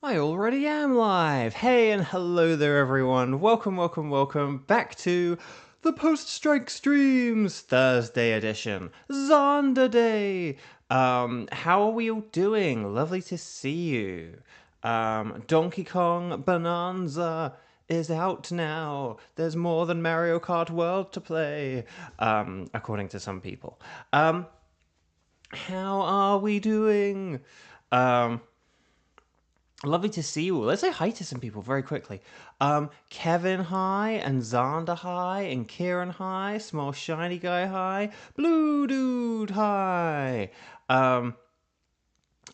I already am live! Hey and hello there everyone. Welcome back to the Post-Strike Streams Thursday edition. Zonda Day! How are we all doing? Lovely to see you. Donkey Kong Bonanza is out now. There's more than Mario Kart World to play, according to some people. How are we doing? Lovely to see you all. Let's say hi to some people very quickly. Kevin, hi, and Xander, hi, and Kieran, hi, Small Shiny Guy, hi, Blue Dude, hi. Hang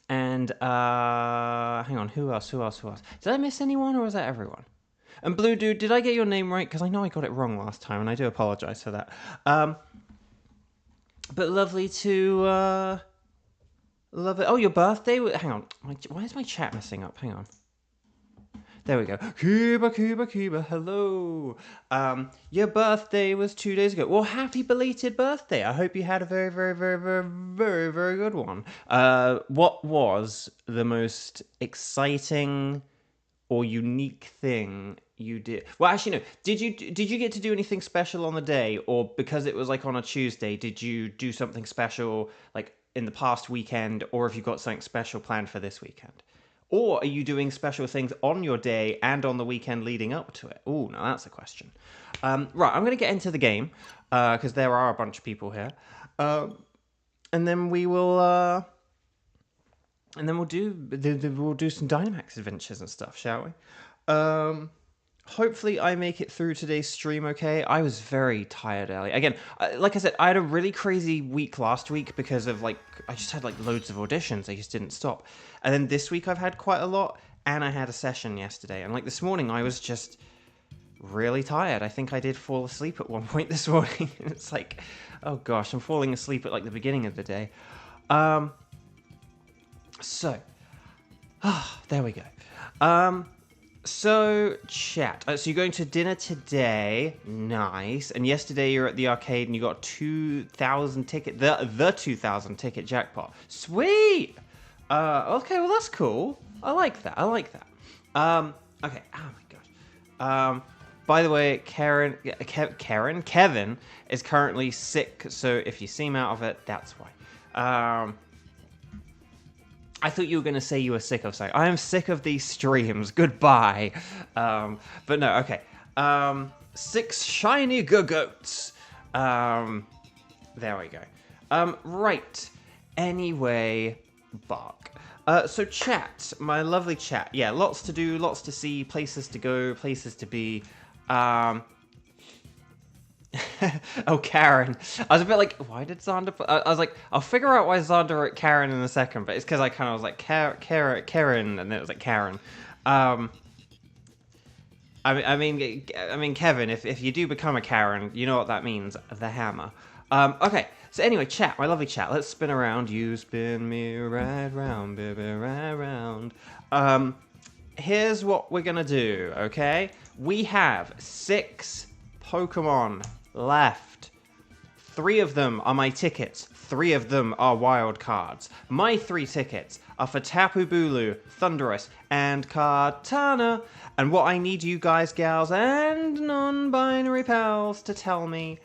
on, who else? Did I miss anyone, or was that everyone? And Blue Dude, did I get your name right? Because I know I got it wrong last time, and I do apologize for that. But lovely to... Love it. Oh, your birthday? Hang on. Why is my chat messing up? Hang on. There we go. Cuba, hello. Your birthday was 2 days ago. Well, happy belated birthday. I hope you had a very good one. What was the most exciting or unique thing you did? Well, actually, no. Did you get to do anything special on the day, or because it was like on a Tuesday, did you do something special like in the past weekend, or have you got something special planned for this weekend? Or are you doing special things on your day and on the weekend leading up to it? Oh, now that's a question. Right, I'm going to get into the game, because there are a bunch of people here. And then we will... and then we'll do some Dynamax Adventures and stuff, shall we? Hopefully I make it through today's stream okay. I was very tired early. Again, like I said, I had a really crazy week last week because of, I just had, loads of auditions. They just didn't stop. And then this week I've had quite a lot, and I had a session yesterday. And, this morning I was just really tired. I think I did fall asleep at one point this morning. It's like, oh gosh, I'm falling asleep at, the beginning of the day. So, there we go. So, chat. So you're going to dinner today. Nice. And yesterday you were at the arcade and you got 2,000 ticket, the 2,000 ticket jackpot. Sweet! Okay, well that's cool. I like that. Okay. Oh my gosh. By the way, Kevin is currently sick, so if you see him out of it, that's why. I thought you were going to say you were sick of something. I am sick of these streams. Goodbye. But no, okay. 6 shiny goats. There we go. Right. Anyway, bark. So chat, my lovely chat. Yeah, lots to do, lots to see, places to go, places to be. Oh, Karen. I was a bit like, why did Xander put... I was like, I'll figure out why Xander wrote Karen in a second, but it's because I kind of was like, Karen, and then it was like Karen. I mean, Kevin, if you do become a Karen, you know what that means, the hammer. Okay, so anyway, chat, my lovely chat, let's spin around. You spin me right round, baby, right round. Here's what we're gonna do, okay? We have 6 Pokemon left. 3 of them are my tickets. 3 of them are wild cards. My 3 tickets are for Tapu Bulu, Thunderous, and Kartana. And what I need you guys, gals, and non-binary pals to tell me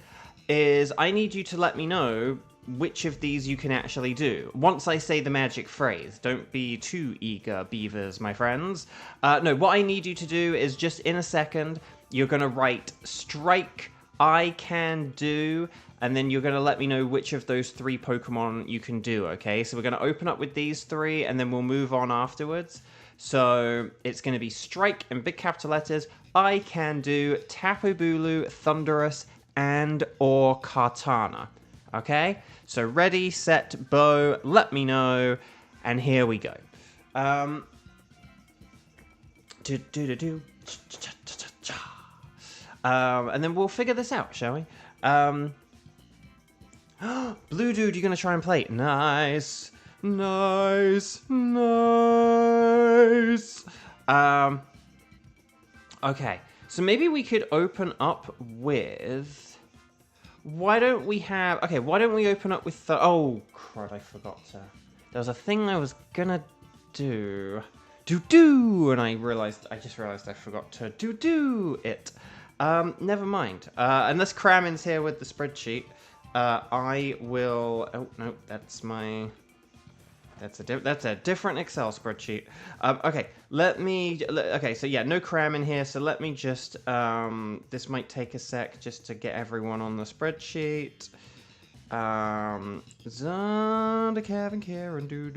is I need you to let me know which of these you can actually do. Once I say the magic phrase. Don't be too eager, beavers, my friends. No, what I need you to do is just in a second, you're going to write strike I can do, and then you're going to let me know which of those 3 Pokemon you can do, okay? So we're going to open up with these 3, and then we'll move on afterwards. So it's going to be strike in big capital letters, I can do, Tapu Bulu, Thunderous, and or Kartana, okay? So ready, set, bow, let me know, and here we go. And then we'll figure this out, shall we? Blue Dude, you're going to try and play. Nice. Okay, so maybe we could open up with... Why don't we open up with... Oh, crud, I forgot to... There was a thing I was going to do. do, and I just realized I forgot to do it. Never mind. Unless Kramen's here with the spreadsheet, I will. Oh no, that's my. That's a different Excel spreadsheet. Okay, okay, so yeah, no Kramen here. So let me just. This might take a sec just to get everyone on the spreadsheet. Zonda, Kevin, Karen, do.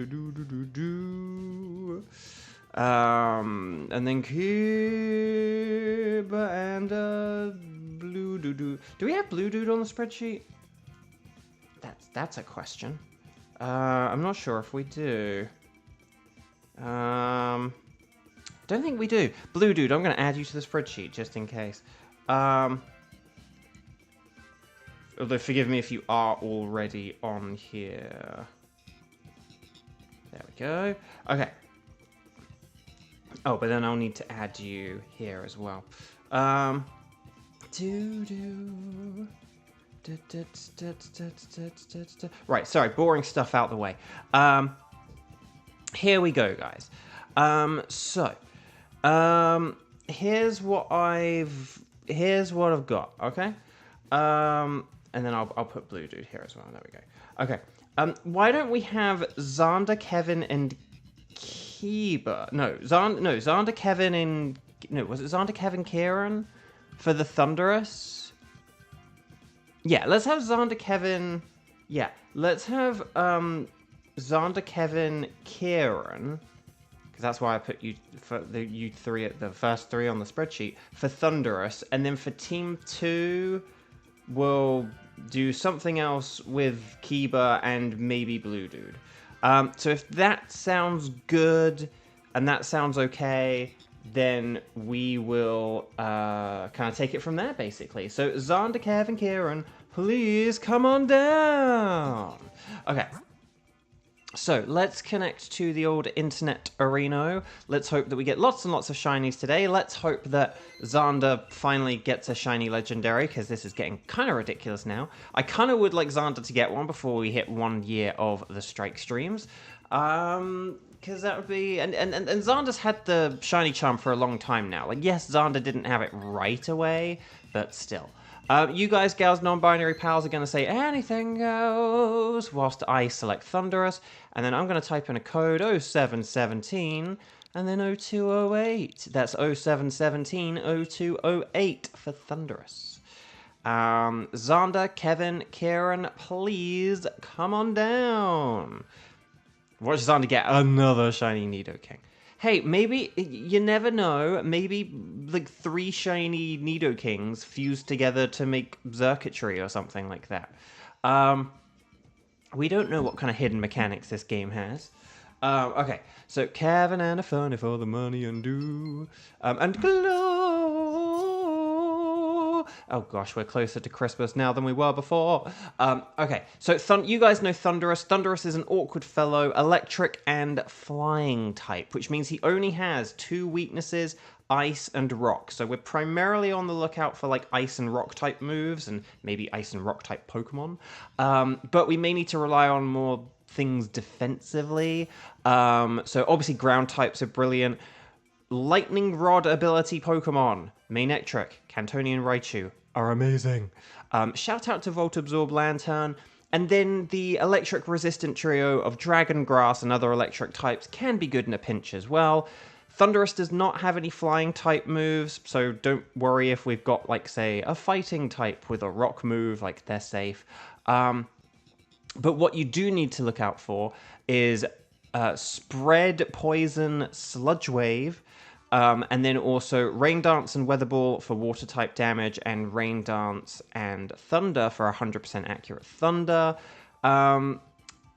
And then Kiba and Blue Do. Do we have Blue Dude on the spreadsheet? That's a question. I'm not sure if we do. Don't think we do. Blue Dude, I'm going to add you to the spreadsheet just in case. Although forgive me if you are already on here. There we go. Okay. Oh, but then I'll need to add you here as well. Right, sorry, boring stuff out the way. Here we go, guys. Here's what I've got, okay? And then I'll put Blue Dude here as well. There we go. Okay. Why don't we have Zonda, Kevin, and Kiba? Zonda, Kevin, and was it Zonda, Kevin, Kieran for the Thunderous? Yeah, let's have Zonda, Kevin. Yeah, let's have Zonda, Kevin, Kieran, because that's why I put you three at the first three on the spreadsheet for Thunderous, and then for Team 2, we'll do something else with Kiba and maybe Blue Dude. So if that sounds good and that sounds okay, then we will kind of take it from there, basically. So Zonda, Kevin, Kieran, please come on down. Okay. So let's connect to the old internet arena. Let's hope that we get lots and lots of shinies today. Let's hope that Zonda finally gets a shiny legendary, because this is getting kind of ridiculous now. I kind of would like Zonda to get one before we hit 1 year of the strike streams. Because that would be... And Zonda's had the shiny charm for a long time now. Like, yes, Zonda didn't have it right away, but still. You guys, gals, non-binary pals are going to say anything goes, whilst I select Thunderous, and then I'm going to type in a code 0717 and then 0208. That's 0717 0208 for Thunderous. Zonda, Kevin, Kieran, please come on down. Watch Zonda get another shiny Nidoking. Hey, maybe, you never know, maybe like 3 shiny Nidokings fused together to make circuitry or something like that. We don't know what kind of hidden mechanics this game has. Okay, so Kevin and a funny for the money and and glow. Oh gosh, we're closer to Christmas now than we were before. Okay, so you guys know Thunderous. Thunderous is an awkward fellow, electric and flying type, which means he only has 2 weaknesses, ice and rock. So we're primarily on the lookout for like ice and rock type moves and maybe ice and rock type Pokemon. But we may need to rely on more things defensively. So obviously ground types are brilliant. Lightning Rod ability Pokemon, Manectric, Cantonian Raichu are amazing. Shout out to Volt Absorb Lantern. And then the electric resistant trio of Dragon Grass and other electric types can be good in a pinch as well. Thunderous does not have any flying type moves, so don't worry if we've got, like, say, a fighting type with a rock move, like, they're safe. But what you do need to look out for is Spread, Poison, Sludge Wave, and then also Rain Dance and Weather Ball for water type damage, and Rain Dance and Thunder for 100% accurate Thunder.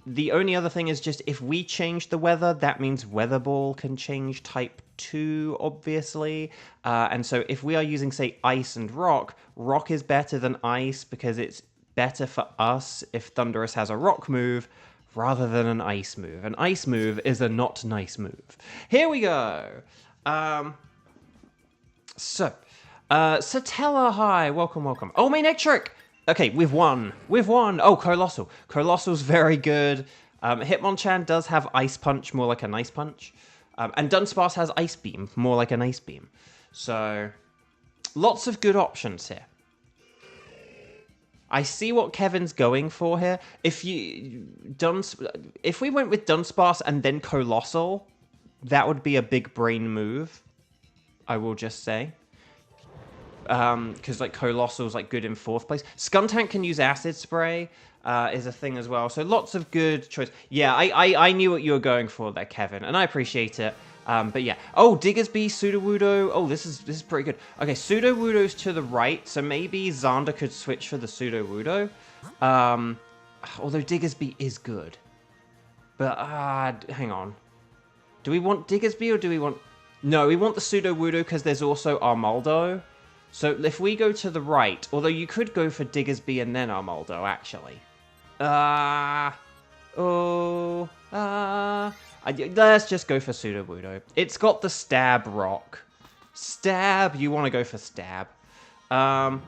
The only other thing is just if we change the weather, that means Weather Ball can change type too, obviously. And so if we are using, say, Ice and Rock, Rock is better than Ice because it's better for us if Thunderous has a Rock move rather than an Ice move. An Ice move is a not nice move. Here we go. Satella, hi, welcome. Oh, Manectric! Okay, we've won. Oh, Colossal. Colossal's very good. Hitmonchan does have Ice Punch, more like a Nice Punch. And Dunsparce has Ice Beam, more like an Ice Beam. So, lots of good options here. I see what Kevin's going for here. If we went with Dunsparce and then Colossal, that would be a big brain move, I will just say. Because like Colossal's like good in 4th place. Skuntank can use Acid Spray, is a thing as well. So lots of good choice. Yeah, I knew what you were going for there, Kevin, and I appreciate it. But yeah. Oh, Diggersby, Sudowoodo. Oh, this is pretty good. Okay, Sudowoodo's to the right, so maybe Xander could switch for the Sudowoodo. Although Diggersby is good. But, hang on. Do we want Diggersby or do we want... No, we want the Sudowoodo because there's also Armaldo. So if we go to the right, although you could go for Diggersby and then Armaldo, actually. Let's just go for Sudowoodo. It's got the Stab Rock. Stab, you want to go for Stab. No,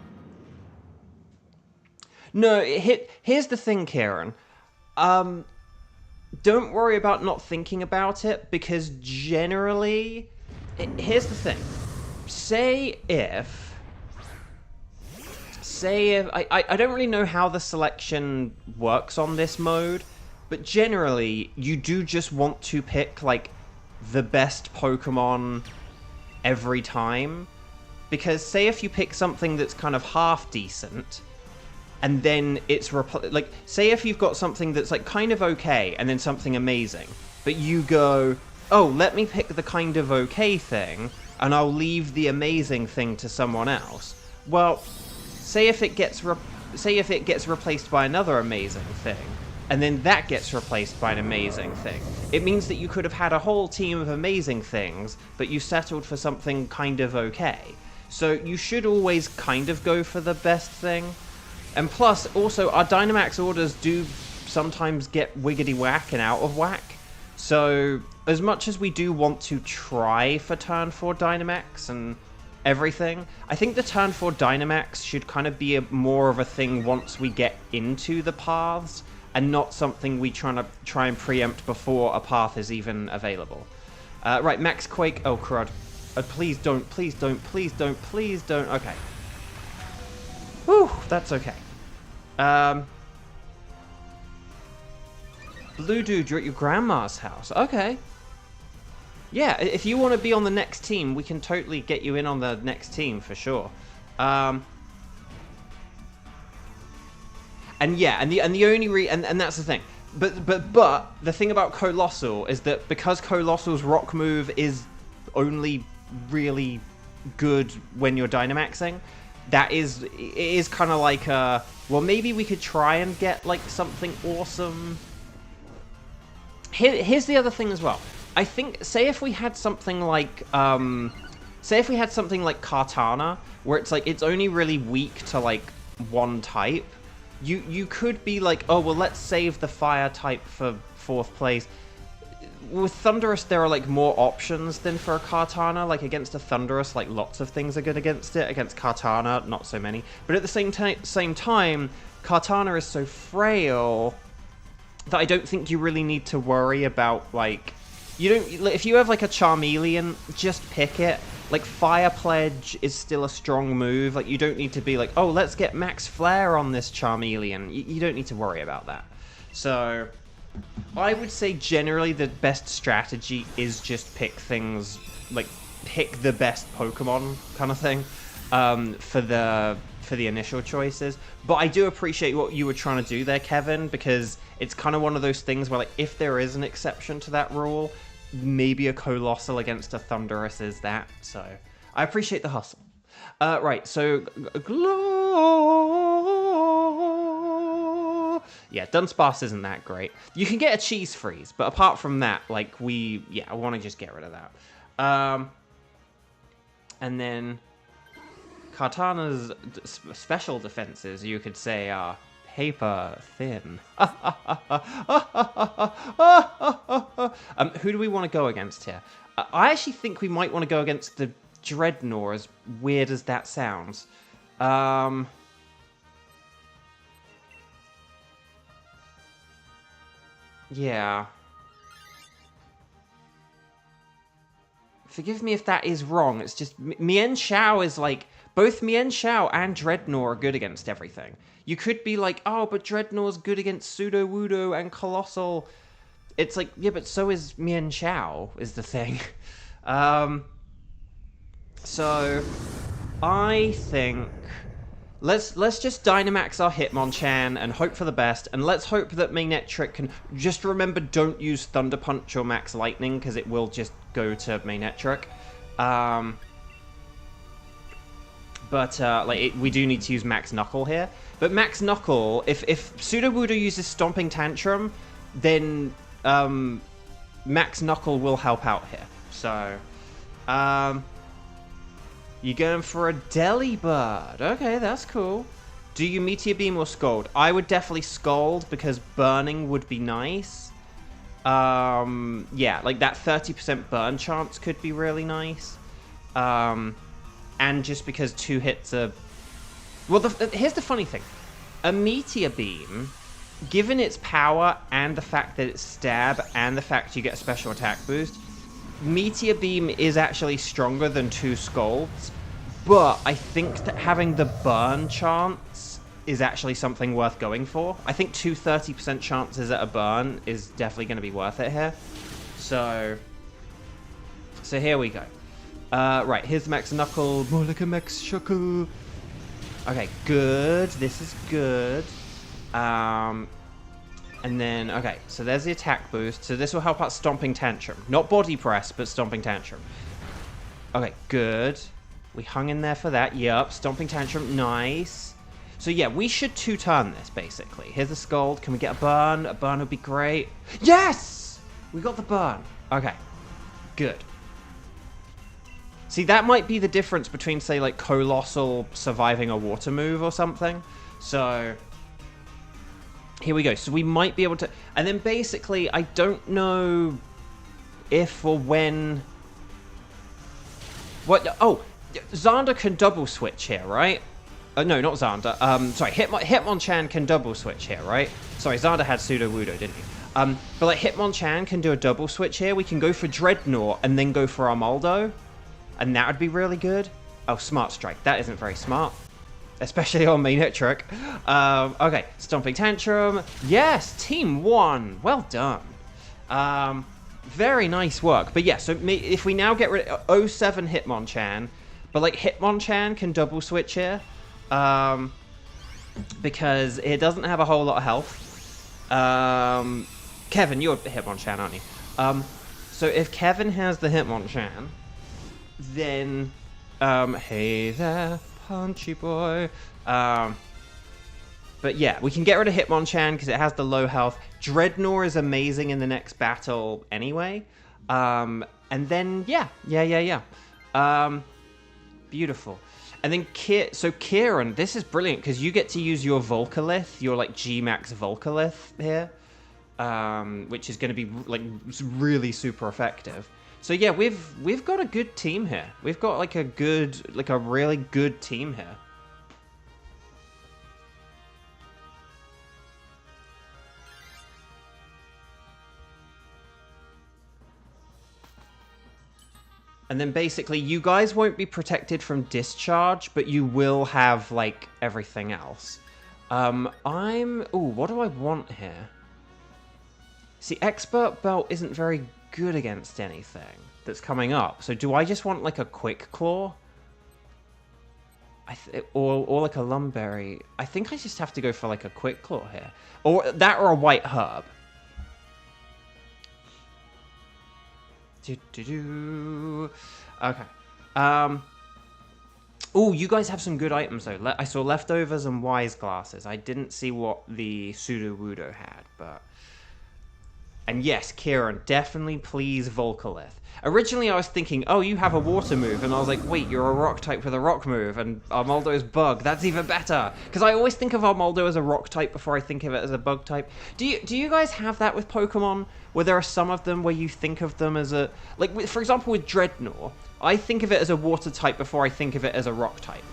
here's the thing, Kieran. Don't worry about not thinking about it, because generally... Here's the thing. Say if... I don't really know how the selection works on this mode, but generally, you do just want to pick, like, the best Pokemon every time. Because say if you pick something that's kind of half decent, and then it's... like, say if you've got something that's, like, kind of okay, and then something amazing, but you go, oh, let me pick the kind of okay thing, and I'll leave the amazing thing to someone else. Well... Say if it gets replaced by another amazing thing, and then that gets replaced by an amazing thing. It means that you could have had a whole team of amazing things, but you settled for something kind of okay. So you should always kind of go for the best thing. And plus, also, our Dynamax orders do sometimes get wiggity whack and out of whack. So, as much as we do want to try for turn 4 Dynamax and everything, I think the turn 4 Dynamax should kind of be more of a thing once we get into the paths, and not something we try and preempt before a path is even available. Right, Max Quake. Oh, crud. Please don't, please don't, please don't, please don't. Okay. Whew, that's okay. Blue Dude, you're at your grandma's house. Okay. Yeah, if you want to be on the next team, we can totally get you in on the next team for sure. And yeah, and the only and that's the thing. But the thing about Colossal is that because Colossal's rock move is only really good when you're Dynamaxing, it is kind of like well, maybe we could try and get like something awesome. Here's the other thing as well. I think, say if we had something like Kartana, where it's like, it's only really weak to like one type, you could be like, oh, well, let's save the fire type for 4th place. With Thundurus, there are like more options than for a Kartana. Like against a Thundurus, like lots of things are good against it. Against Kartana, not so many. But at the same time, Kartana is so frail that I don't think you really need to worry about like... if you have like a Charmeleon, just pick it. Like Fire Pledge is still a strong move. Like you don't need to be like, oh, let's get Max Flare on this Charmeleon. You don't need to worry about that. So I would say generally the best strategy is just pick things, like pick the best Pokemon kind of thing for the initial choices. But I do appreciate what you were trying to do there, Kevin, because it's kind of one of those things where like if there is an exception to that rule, maybe a Colossal against a Thundurus is that. So I appreciate the hustle. Right, so yeah, Dunsparce isn't that great. You can get a Cheese Freeze, but apart from that, like I want to just get rid of that. And then Kartana's special defenses, you could say, are paper thin. Who do we want to go against here? I actually think we might want to go against the Dreadnought, as weird as that sounds. Yeah. Forgive me if that is wrong. It's just Mian Shao is like both Mian Shao and Dreadnought are good against everything. You could be like, oh, but Dreadnought's good against Pseudo Wudo and Colossal. It's like, yeah, but so is Mian Shao, is the thing. So I think let's just Dynamax our Hitmonchan and hope for the best, and let's hope that Manectric can just remember, don't use Thunder Punch or Max Lightning because it will just go to Manectric. We do need to use Max Knuckle here. But Max Knuckle, if Pseudo Wudo uses Stomping Tantrum, then Max Knuckle will help out here. So, you're going for a Delibird. Okay, that's cool. Do you Meteor Beam or Scald? I would definitely Scald because burning would be nice. Yeah, like that 30% burn chance could be really nice. And just because 2 hits are... Well, here's the funny thing. A Meteor Beam, given its power and the fact that it's stab and the fact you get a special attack boost, Meteor Beam is actually stronger than 2 Scalds, but I think that having the burn chance is actually something worth going for. I think 2 30% chances at a burn is definitely going to be worth it here. So here we go. Right, here's Max Knuckle. More like a Max Shuckle. Okay, good. This is good. And then, okay, so there's the attack boost. So this will help out Stomping Tantrum. Not Body Press, but Stomping Tantrum. Okay, good. We hung in there for that. Yup, Stomping Tantrum. Nice. So yeah, we should 2-turn this, basically. Here's the Scald. Can we get a burn? A burn would be great. Yes! We got the burn. Okay, good. See, that might be the difference between, say, like, Colossal surviving a water move or something. So, here we go. So we might be able to... And then basically, I don't know if or when... What? Oh, Xander can double switch here, right? No, not Xander. Sorry, Hitmonchan can double switch here, right? Sorry, Xander had Pseudo Wudo, didn't he? But like Hitmonchan can do a double switch here. We can go for Dreadnought and then go for Armaldo. And that would be really good. Oh, Smart Strike. That isn't very smart. Especially on Manectric. Okay, Stomping Tantrum. Yes, Team 1. Well done. Very nice work. But yeah, so if we now get rid of 07 Hitmonchan, but like Hitmonchan can double switch here. Because it doesn't have a whole lot of health. Kevin, you're Hitmonchan, aren't you? So if Kevin has the Hitmonchan, then, hey there, punchy boy. But yeah, we can get rid of Hitmonchan because it has the low health. Dreadnought is amazing in the next battle anyway. And then, yeah. Beautiful. And then, so Kieran, this is brilliant because you get to use your Volcalith, your, like, G-Max Volcalith here. Which is going to be, like, really super effective. So yeah, we've got a good team here. We've got like a really good team here. And then basically you guys won't be protected from discharge, but you will have like everything else. What do I want here? See, Expert Belt isn't very good against anything that's coming up. So do I just want like a Quick Claw? Or like a Lumberry? I think I just have to go for like a Quick Claw here. Or that or a White Herb. Okay. Oh, you guys have some good items though. I saw Leftovers and Wise Glasses. I didn't see what the Pseudo Wudo had, but... And yes, Kieran, definitely please Volcalith. Originally I was thinking, oh, you have a water move, and I was like, wait, you're a rock type with a rock move, and Armaldo's bug, that's even better. Because I always think of Armaldo as a rock type before I think of it as a bug type. Do you guys have that with Pokemon, where there are some of them where you think of them as a... Like, for example, with Dreadnought, I think of it as a water type before I think of it as a rock type.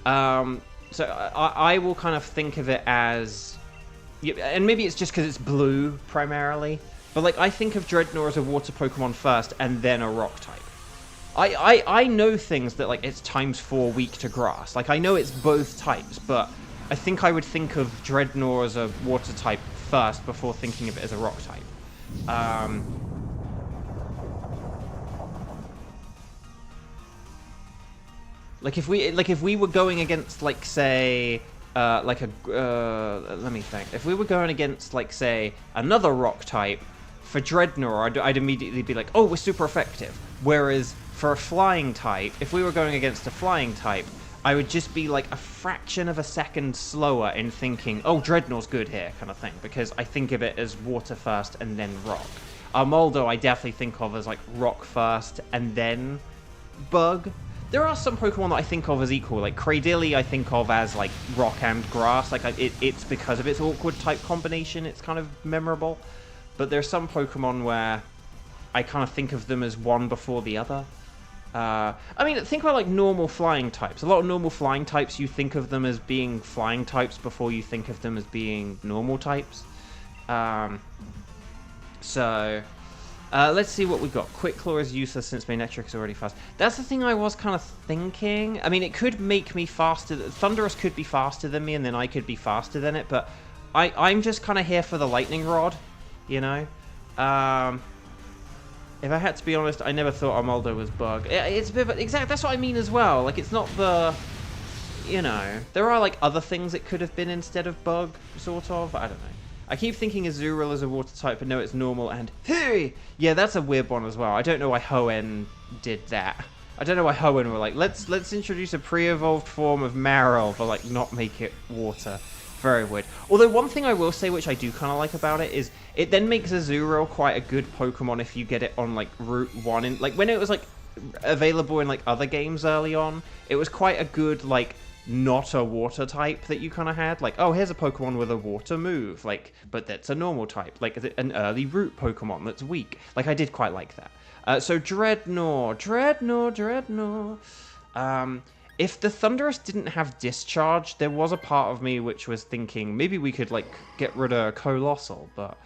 So I will kind of think of it as... And maybe it's just because it's blue, primarily. But, like, I think of Dreadnought as a water Pokemon first, and then a rock type. I know things that, like, it's ×4 weak to grass. Like, I know it's both types, but I think I would think of Dreadnought as a water type first before thinking of it as a rock type. Like if we were going against, like, say, let me think. If we were going against, like, say, another rock type, for Dreadnought, I'd immediately be like, oh, we're super effective. Whereas for a flying type, if we were going against a flying type, I would just be like a fraction of a second slower in thinking, oh, Dreadnought's good here, kind of thing, because I think of it as water first and then rock. Moldo I definitely think of as, like, rock first and then bug. There are some Pokemon that I think of as equal, like Cradily I think of as, like, rock and grass. Like, it's because of its awkward type combination, it's kind of memorable. But there's some Pokemon where I kind of think of them as one before the other. I mean, think about, like, normal flying types. A lot of normal flying types, you think of them as being flying types before you think of them as being normal types. Let's see what we got. Quick Claw is useless since Manectric is already fast. That's the thing I was kind of thinking. I mean, it could make me faster. Thunderous could be faster than me, and then I could be faster than it, but I'm just kind of here for the Lightning Rod, you know? If I had to be honest, I never thought Armaldo was bug. It's a bit of exact. That's what I mean as well. Like, it's not the, you know, there are, like, other things it could have been instead of bug, sort of. I don't know. I keep thinking Azurill is a water type, but no, it's normal. And hey, yeah, that's a weird one as well. I don't know why Hoenn did that. I don't know why Hoenn were like, let's introduce a pre-evolved form of Marill, but, like, not make it water. Very weird. Although one thing I will say, which I do kind of like about it, is it then makes Azurill quite a good Pokemon if you get it on, like, Route 1. In, like, when it was, like, available in, like, other games early on, it was quite a good, like, not a water type that you kind of had. Like, oh, here's a Pokemon with a water move, like, but that's a normal type. Like, an early Root Pokemon that's weak. Like, I did quite like that. So Dreadnought. If the Thunderous didn't have Discharge, there was a part of me which was thinking maybe we could, like, get rid of Colossal, but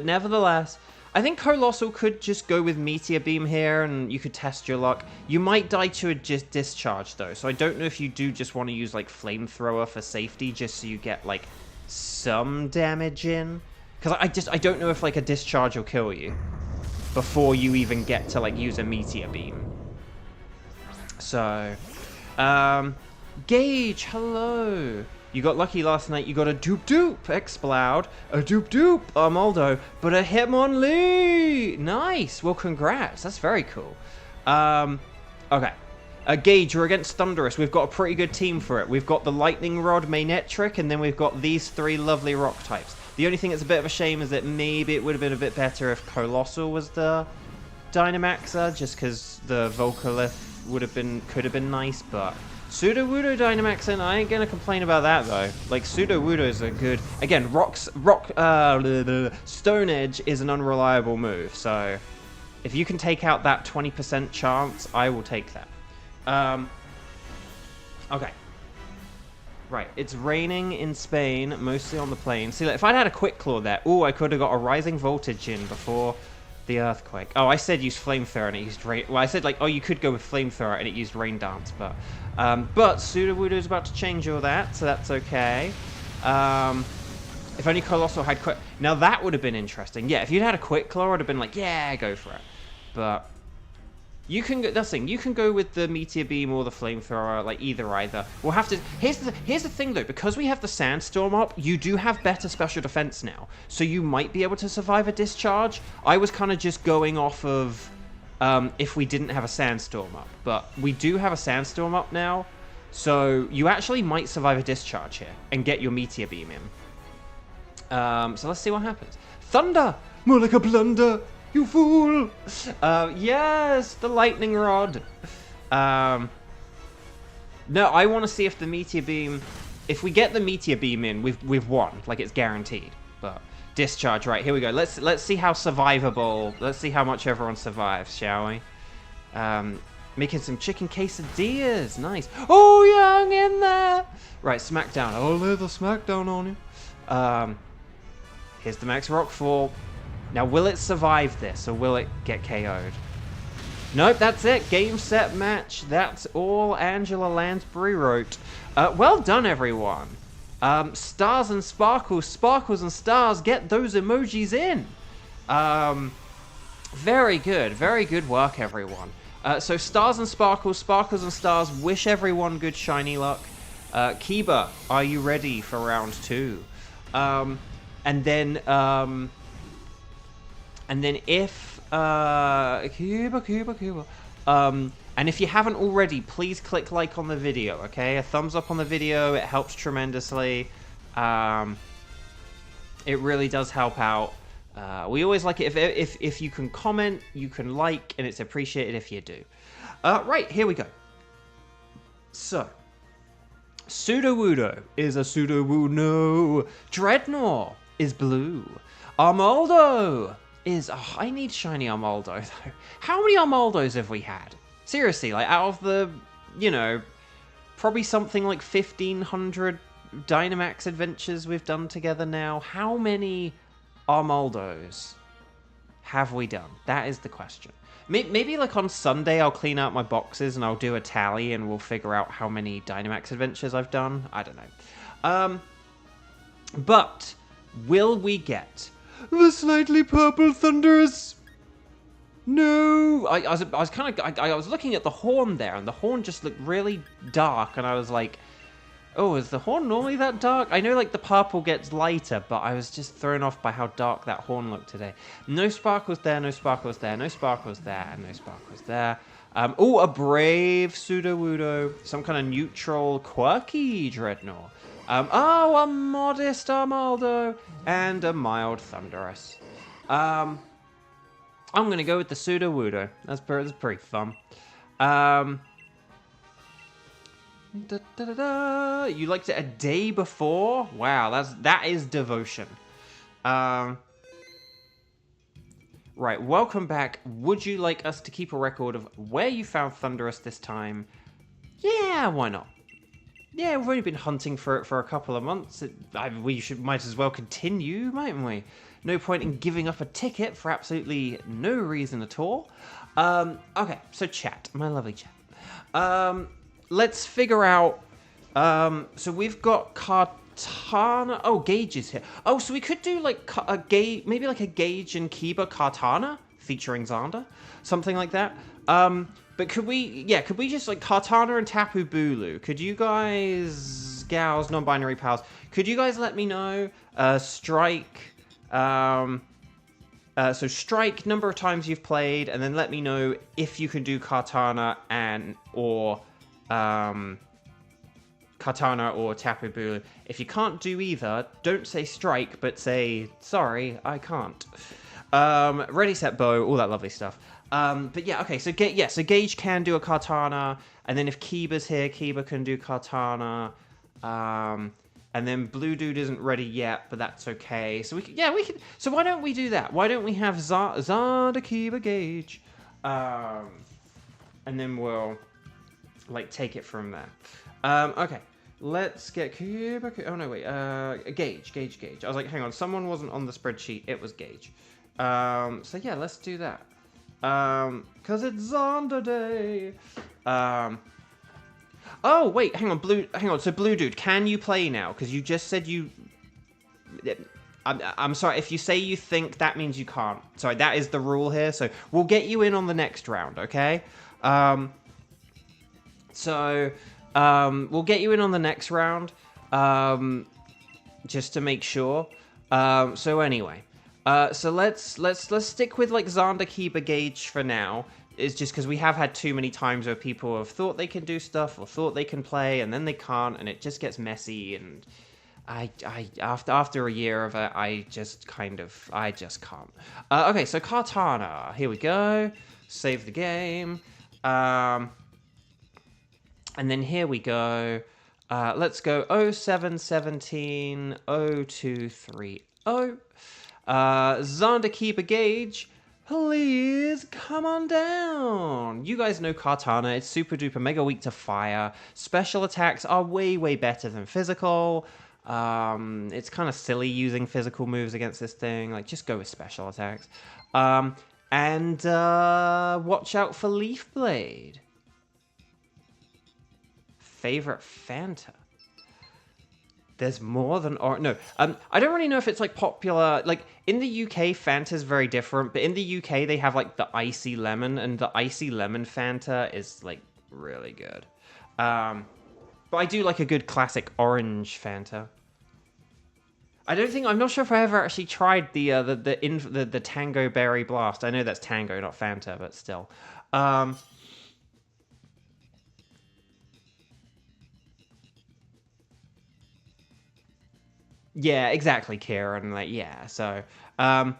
nevertheless, I think Colossal could just go with Meteor Beam here, and you could test your luck. You might die to a Discharge, though, so I don't know if you do just want to use, like, Flamethrower for safety, just so you get, like, some damage in. Because I don't know if, like, a Discharge will kill you before you even get to, like, use a Meteor Beam. So, Gage, hello. You got lucky last night. You got a Doop Exploud, a Doop Armaldo, but a Hitmonlee. Nice. Well, congrats. That's very cool. Okay. Gage, you're against Thunderous. We've got a pretty good team for it. We've got the Lightning Rod, Manectric, and then we've got these three lovely rock types. The only thing that's a bit of a shame is that maybe it would have been a bit better if Colossal was the Dynamaxer, just because the Volcalith could have been nice, but Sudowoodo Dynamax, and I ain't gonna complain about that though. Like, Sudowoodo is a good, again, Stone Edge is an unreliable move, so if you can take out that 20% chance, I will take that. Okay. Right, it's raining in Spain, mostly on the plains. See, like, if I'd had a Quick Claw there, ooh, I could have got a Rising Voltage in before the earthquake. Oh, I said use Flamethrower and it used rain. Well, I said, like, oh, you could go with Flamethrower and it used Rain Dance, but Sudowoodo is about to change all that, so that's okay. If only Colossal had Quick. Now that would have been interesting. Yeah, if you'd had a Quick Claw, I'd have been like, yeah, go for it. But you can go. That's the thing. You can go with the Meteor Beam or the Flamethrower, like either. We'll have to. Here's the thing though. Because we have the Sandstorm up, you do have better special defense now, so you might be able to survive a Discharge. I was kind of just going off of if we didn't have a Sandstorm up, but we do have a Sandstorm up now, so you actually might survive a Discharge here and get your Meteor Beam in. So let's see what happens. Thunder, more like a blunder. You fool! Yes, the Lightning Rod. No, I want to see if the Meteor Beam. If we get the Meteor Beam in, we've won. Like, it's guaranteed. But Discharge, right? Here we go. Let's see how survivable. Let's see how much everyone survives, shall we? Making some chicken quesadillas. Nice. Oh, young in there. Right, Smackdown. I'll lay the Smackdown on you. Here's the Max Rockfall. Now, will it survive this, or will it get KO'd? Nope, that's it. Game, set, match. That's all Angela Lansbury wrote. Well done, everyone. Stars and sparkles, sparkles and stars. Get those emojis in. Very good work, everyone. So stars and sparkles, sparkles and stars. Wish everyone good shiny luck. Kiba, are you ready for round 2? And then if Kiba. And if you haven't already, please click like on the video, okay? A thumbs up on the video, it helps tremendously. It really does help out. We always like it if you can comment, you can like, and it's appreciated if you do. Right, here we go. So, Sudowoodo is a Sudowoodo. Dreadnought is blue. Armaldo is... Oh, I need shiny Armaldo, though. How many Armaldos have we had? Seriously, like, out of the, you know, probably something like 1,500 Dynamax Adventures we've done together now. How many Armaldos have we done? That is the question. Maybe, like, on Sunday I'll clean out my boxes and I'll do a tally and we'll figure out how many Dynamax Adventures I've done. I don't know. But will we get the slightly purple Thunderous? No, I was looking at the horn there, and the horn just looked really dark, and I was like, oh, is the horn normally that dark? I know, like, the purple gets lighter, but I was just thrown off by how dark that horn looked today. No sparkles there, no sparkles there, no sparkles there, and no sparkles there. Oh, a brave Sudowoodo, some kind of neutral, quirky Dreadnought. Oh, a modest Armaldo, and a mild Thunderous. I'm going to go with the Sudowoodo. That's pretty fun. You liked it a day before? Wow, that is devotion. Right, welcome back. Would you like us to keep a record of where you found Thunderous this time? Yeah, why not? Yeah, we've only been hunting for it for a couple of months. We might as well continue, mightn't we? No point in giving up a ticket for absolutely no reason at all. Okay, so chat, my lovely chat. Let's figure out. So we've got Kartana. Oh, Gage is here. Oh, so we could do like a Gage, maybe like a Gage and Kiba Kartana featuring Xander, something like that. But could we just like Kartana and Tapu Bulu? Could you guys, gals, non-binary pals, could you guys let me know? Strike. So strike number of times you've played, and then let me know if you can do Kartana or Tapu Bulu. If you can't do either, don't say strike, but say sorry, I can't. Ready, set, bow, all that lovely stuff. But yeah, okay, so Gage can do a Kartana, and then if Kiba's here, Kiba can do Kartana. And then Blue Dude isn't ready yet, but that's okay. So we could. So why don't we do that? Why don't we have Zanda, Kiba, Gage, and then we'll like take it from there. Okay, let's get Kiba. Oh no, wait. Gage. I was like, hang on, someone wasn't on the spreadsheet. It was Gage. So yeah, let's do that. Cause it's Zonda Day. Oh wait, hang on. So Blue Dude, can you play now? Because you just said you. I'm sorry. If you say you think, that means you can't. Sorry, that is the rule here. So we'll get you in on the next round, okay? We'll get you in on the next round, just to make sure. So anyway, so let's stick with like Xander, Kiba, Gage for now. It's just because we have had too many times where people have thought they can do stuff or thought they can play and then they can't, and it just gets messy. And after a year of it, I just can't. Okay, so Kartana, here we go. Save the game. And then here we go. Let's go 0717 0230. Xander, Kiba, Gage, please come on down. You guys know Kartana. It's super duper mega weak to fire. Special attacks are way, way better than physical. It's kind of silly using physical moves against this thing. Like, just go with special attacks. And watch out for Leaf Blade. Favorite Fanta. There's more than no. I don't really know if it's like popular. Like in the UK, Fanta's very different, but in the UK they have like the icy lemon, and the icy lemon Fanta is like really good. But I do like a good classic orange Fanta. I'm not sure if I ever actually tried the Tango Berry Blast. I know that's Tango, not Fanta, but still. Yeah, exactly, Kieran. Like, yeah. So, right.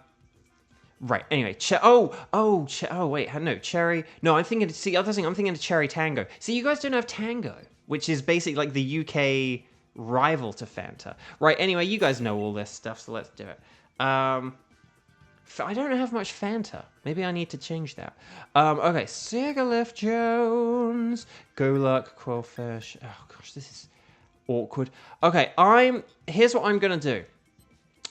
Anyway, wait, no, cherry. No, I'm thinking. See, other thing, I'm thinking of cherry tango. See, you guys don't have tango, which is basically like the UK rival to Fanta. Right. Anyway, you guys know all this stuff, so let's do it. I don't have much Fanta. Maybe I need to change that. Okay, Sigalith Jones, Golurk, Quillfish. Oh gosh, this is awkward. Okay, here's what I'm gonna do.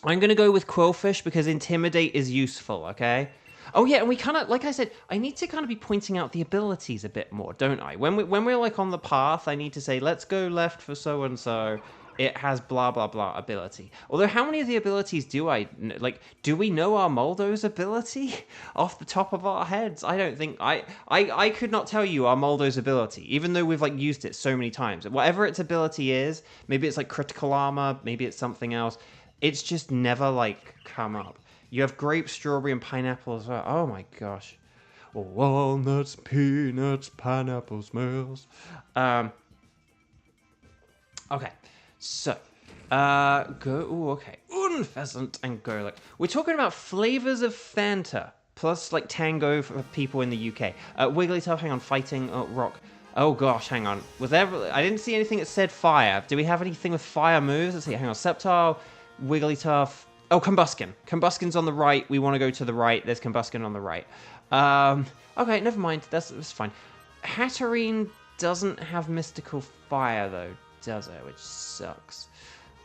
I'm gonna go with Quillfish because Intimidate is useful, okay? Oh yeah, and we kind of, like I said, I need to kind of be pointing out the abilities a bit more, don't I? When we're like on the path, I need to say, let's go left for so-and-so. It has blah, blah, blah ability. Although, how many of the abilities do we know Armoldo's ability off the top of our heads? I don't think, I could not tell you Armoldo's ability, even though we've, like, used it so many times. Whatever its ability is, maybe it's, like, critical armor, maybe it's something else, it's just never, like, come up. You have grape, strawberry, and pineapple as well. Oh, my gosh. Walnuts, peanuts, pineapple smells. Okay. So, okay. Unpheasant and Golurk. We're talking about flavors of Fanta, plus, like, Tango for people in the UK. Wigglytuff, hang on, fighting, rock. Oh, gosh, hang on. I didn't see anything that said fire. Do we have anything with fire moves? Let's see, hang on. Sceptile, Wigglytuff. Oh, Combuskin. Combuskin's on the right. We want to go to the right. There's Combuskin on the right. Okay, never mind. That's fine. Hatterene doesn't have mystical fire, though, does it? Which sucks.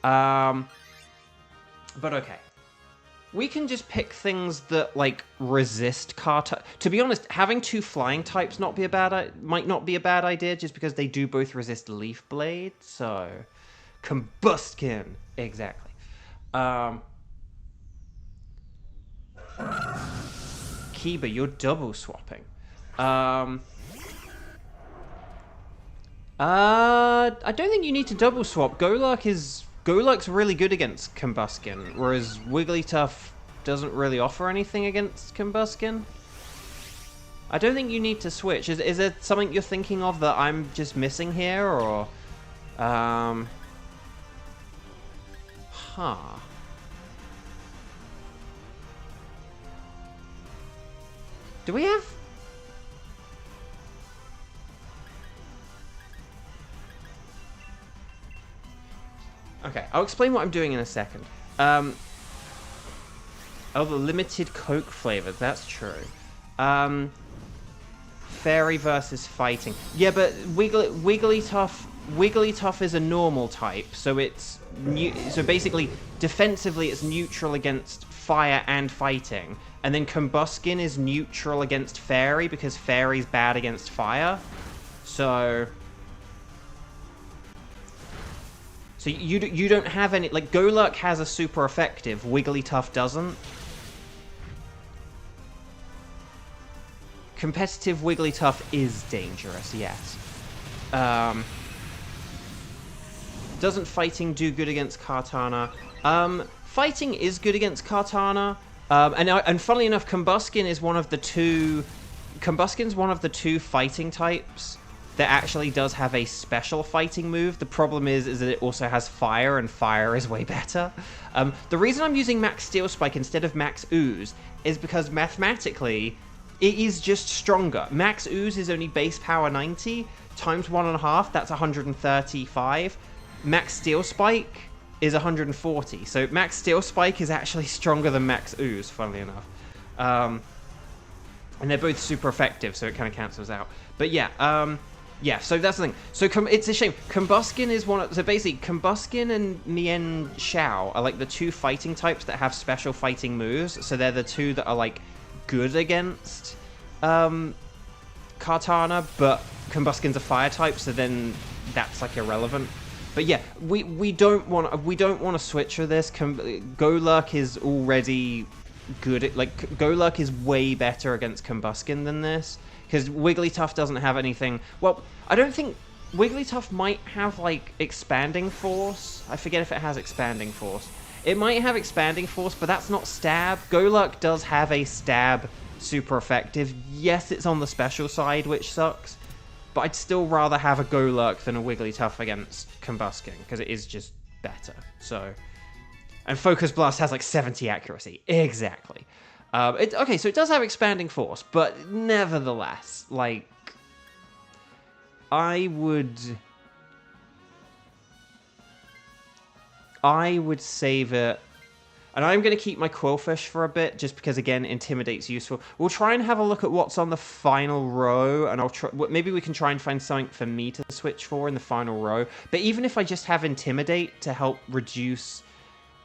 But okay. We can just pick things that, like, resist To be honest, having two flying types might not be a bad idea, just because they do both resist Leaf Blade, so... Combuskin! Exactly. Kiba, you're double swapping. I don't think you need to double swap. Golurk's really good against Combuskin, whereas Wigglytuff doesn't really offer anything against Combuskin. I don't think you need to switch. Is there something you're thinking of that I'm just missing here, or... Do we have... Okay, I'll explain what I'm doing in a second. Oh, the limited Coke flavors, that's true. Fairy versus fighting. Yeah, but Wigglytuff is a normal type, so it's... So basically, defensively, it's neutral against fire and fighting. And then Combuskin is neutral against Fairy, because Fairy's bad against fire. So you don't have any... Like, Golurk has a super effective, Wigglytuff doesn't. Competitive Wigglytuff is dangerous, yes. Doesn't fighting do good against Kartana? Fighting is good against Kartana. And funnily enough, Combuskin's one of the two fighting types that actually does have a special fighting move. The problem is that it also has fire, and fire is way better. The reason I'm using Max Steel Spike instead of Max Ooze is because mathematically, it is just stronger. Max Ooze is only base power 90, times 1.5, that's 135. Max Steel Spike is 140, so Max Steel Spike is actually stronger than Max Ooze, funnily enough. And they're both super effective, so it kind of cancels out. But yeah, yeah, so that's the thing. So it's a shame. Combuskin is one of... So basically, Combuskin and Mienshao are like the two fighting types that have special fighting moves. So they're the two that are like good against Kartana, but Combuskin's a fire type, so then that's like irrelevant. But yeah, we don't want to switch for this. Golurk is already good at, like, Golurk is way better against Combuskin than this, because Wigglytuff doesn't have anything. Well, I don't think Wigglytuff might have like Expanding Force. I forget if it has Expanding Force. It might have Expanding Force, but that's not Stab. Golurk does have a Stab super effective. Yes, it's on the special side, which sucks, but I'd still rather have a Golurk than a Wigglytuff against Combuskin, because it is just better. So, and Focus Blast has like 70 accuracy. Exactly. Okay, so it does have Expanding Force, but nevertheless, like, I would save it. And I'm going to keep my Quillfish for a bit, just because, again, Intimidate's useful. We'll try and have a look at what's on the final row, and I'll try. Maybe we can try and find something for me to switch for in the final row. But even if I just have Intimidate to help reduce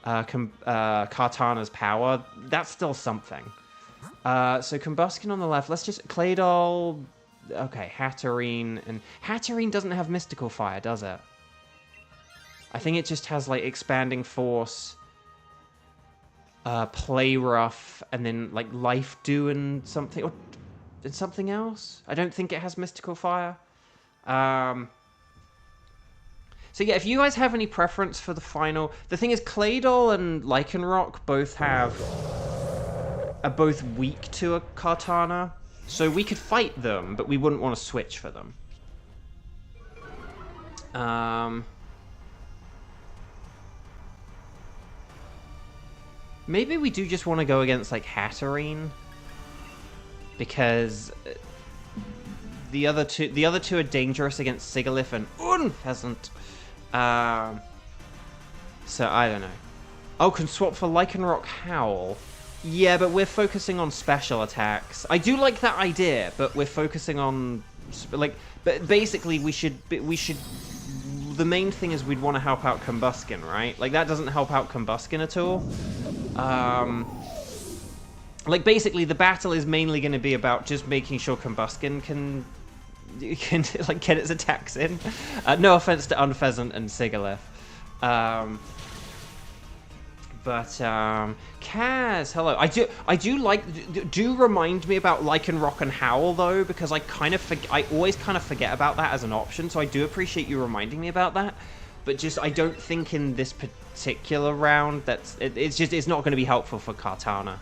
Kartana's power, that's still something. So Combuskin on the left. Let's just Claydol. Okay, Hatterene, and Hatterene doesn't have Mystical Fire, does it? I think it just has like Expanding Force, Play Rough, and then like Life Dew and something, or and something else. I don't think it has Mystical Fire. So yeah, if you guys have any preference for the final, the thing is, Claydol and Lycanroc are both weak to a Kartana, so we could fight them, but we wouldn't want to switch for them. Maybe we do just want to go against, like, Hatterene, because the other two are dangerous against Sigilyph and Unfezant. So I don't know. Oh, can swap for Lycanroc Howl. Yeah, but we're focusing on special attacks. I do like that idea, but we're focusing on, like, but basically we should. The main thing is we'd want to help out Combuskin, right? Like, that doesn't help out Combuskin at all. Like, basically the battle is mainly going to be about just making sure Combuskin can like get its attacks in. No offense to Unfezant and Sigilyph. But Kaz, hello. I do like. Do remind me about Lycanroc and Howl though, because I always kind of forget about that as an option. So I do appreciate you reminding me about that. But just, I don't think in this particular round it's not going to be helpful for Kartana.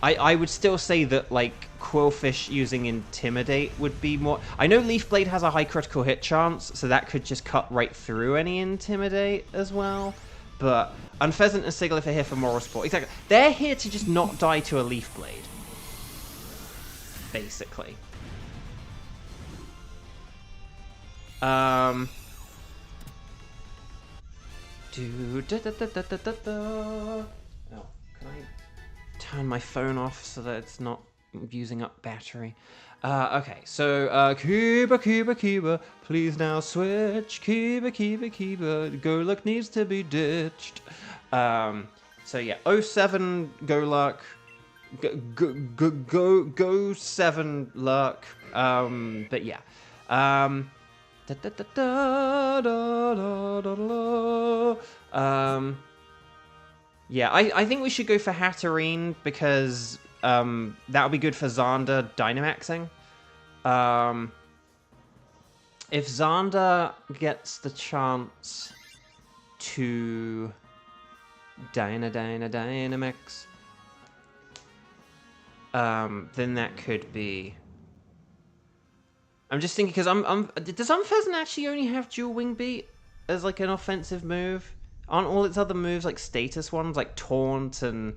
I would still say that, like, Quillfish using Intimidate would be more. I know Leaf Blade has a high critical hit chance, so that could just cut right through any Intimidate as well. But Unfezant and Sigilyph are here for moral support. Exactly. They're here to just not die to a Leaf Blade. Basically. Oh, can I turn my phone off so that it's not using up battery? Okay, so Kiba, please now switch. Kiba, Golurk needs to be ditched. So yeah, 07 Golurk, go 7 Lurk. But yeah, yeah, I think we should go for Hatterene, because that'll be good for Xander Dynamaxing. If Xander gets the chance to Dynamax, then that could be. I'm just thinking, because does Unfezant actually only have Dual Wing Beat as like an offensive move? Aren't all its other moves like status ones, like Taunt and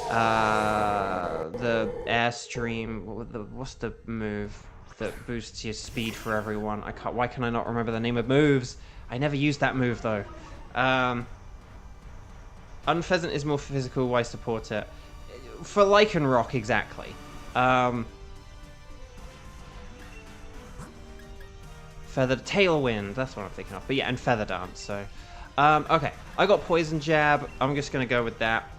the Airstream? What's the move that boosts your speed for everyone? Why can I not remember the name of moves? I never used that move though. Unfezant is more physical. Why support it? For Lycanroc, exactly. Tailwind, that's what I'm thinking of. But yeah, and Feather Dance, so. Okay, I got Poison Jab. I'm just going to go with that.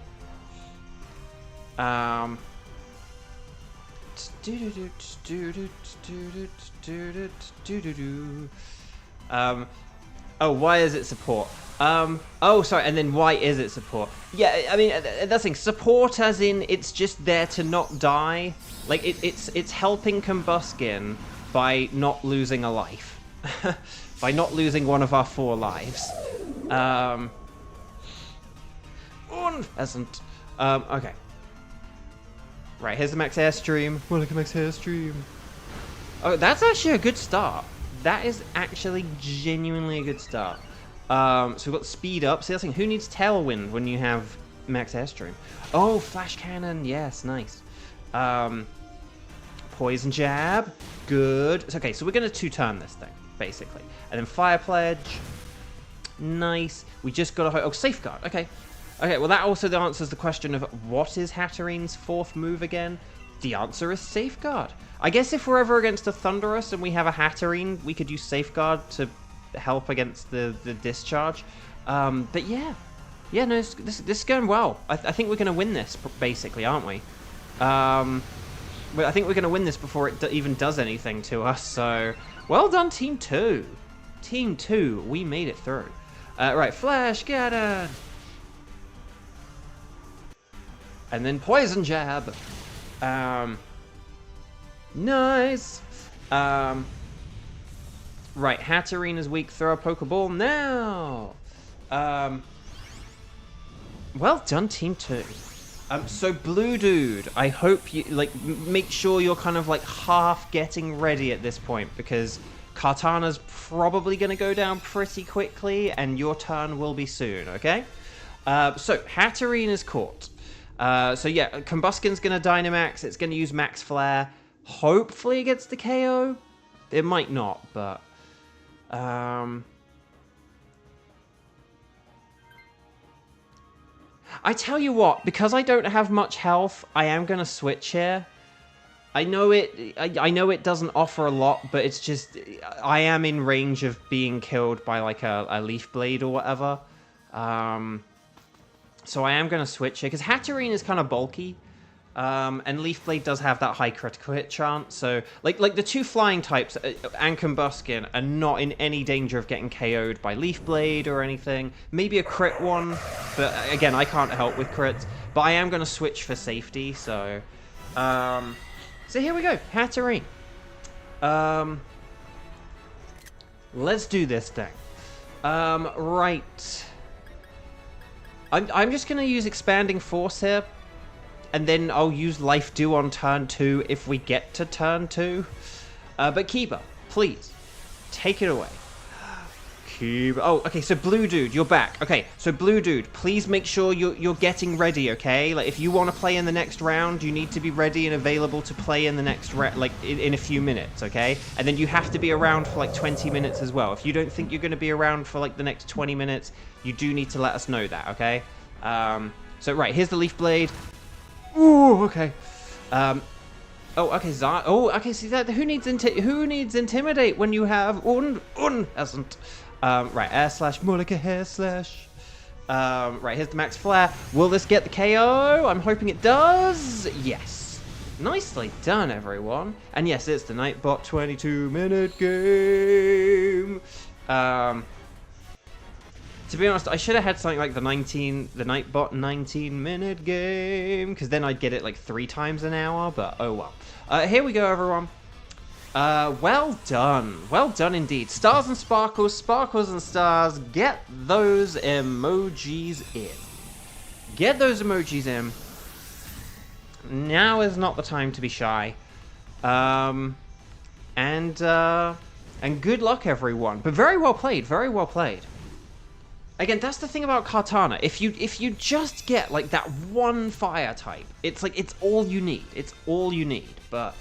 Oh, why is it support? Oh, sorry, and then why is it support? Yeah, I mean, that's the thing. Support as in it's just there to not die. Like, it's helping Combuskin by not losing a life. By not losing one of our 4 lives. Unpleasant. Okay. Right, here's the max airstream. Well, look at max airstream. Oh, that's actually a good start. That is actually genuinely a good start. So we've got speed up. See, that's the thing. Who needs tailwind when you have max airstream? Oh, flash cannon. Yes, nice. Poison jab. Good. Okay, so we're going to 2-turn this thing, basically. And then fire pledge. Nice. We just got to... Oh, safeguard. Okay. Okay, well, that also answers the question of what is Hatterene's 4th move again? The answer is safeguard. I guess if we're ever against a Thunderous and we have a Hatterene, we could use safeguard to help against the discharge. But yeah. Yeah, no, this is going well. I think we're going to win this, basically, aren't we? But I think we're going to win this before it even does anything to us, so... Well done, Team 2. Team 2, we made it through. Right, Flash Cannon! And then Poison Jab. Nice. Right, Hatterena's weak. Throw a Pokeball now. Well done, Team 2. So Blue Dude, I hope you make sure you're kind of like half getting ready at this point, because Kartana's probably going to go down pretty quickly, and your turn will be soon. Okay. So Hatterene is caught. So yeah, Combuskin's gonna Dynamax, it's gonna use Max Flare. Hopefully it gets the KO. It might not, but... I tell you what, because I don't have much health, I am gonna switch here. I know it doesn't offer a lot, but it's just... I am in range of being killed by like a Leaf Blade or whatever. So I am going to switch here, because Hatterene is kind of bulky, and Leaf Blade does have that high critical hit chance, so, like the 2 flying types and Combuskin are not in any danger of getting KO'd by Leaf Blade or anything. Maybe a crit one, but again, I can't help with crits, but I am going to switch for safety, so... So here we go, Hatterene. Let's do this thing. Right... I'm just going to use Expanding Force here, and then I'll use Life Dew on turn 2 if we get to turn 2. But Kiba, please, take it away. Kiba. Oh, okay, so Blue Dude, you're back. Okay, so Blue Dude, please make sure you're getting ready, okay? Like, if you want to play in the next round, you need to be ready and available to play in the next in a few minutes, okay? And then you have to be around for like 20 minutes as well. If you don't think you're going to be around for like the next 20 minutes, you do need to let us know that, okay? So right, here's the Leaf Blade. Ooh, okay. Oh, okay, oh, okay, see that? Who needs Intimidate when you have hasn't? Right, Air Slash, more like a Hair Slash. Right, here's the Max Flare. Will this get the KO? I'm hoping it does. Yes. Nicely done, everyone. And yes, it's the Nightbot 22-minute game. To be honest, I should have had something like the Nightbot 19-minute game, because then I'd get it like 3 times an hour, but oh well. Here we go, everyone. Well done. Well done indeed. Stars and sparkles, sparkles and stars. Get those emojis in. Get those emojis in. Now is not the time to be shy. And good luck, everyone. But very well played, very well played. Again, that's the thing about Kartana. If you just get like that one fire type, it's like it's all you need. It's all you need. But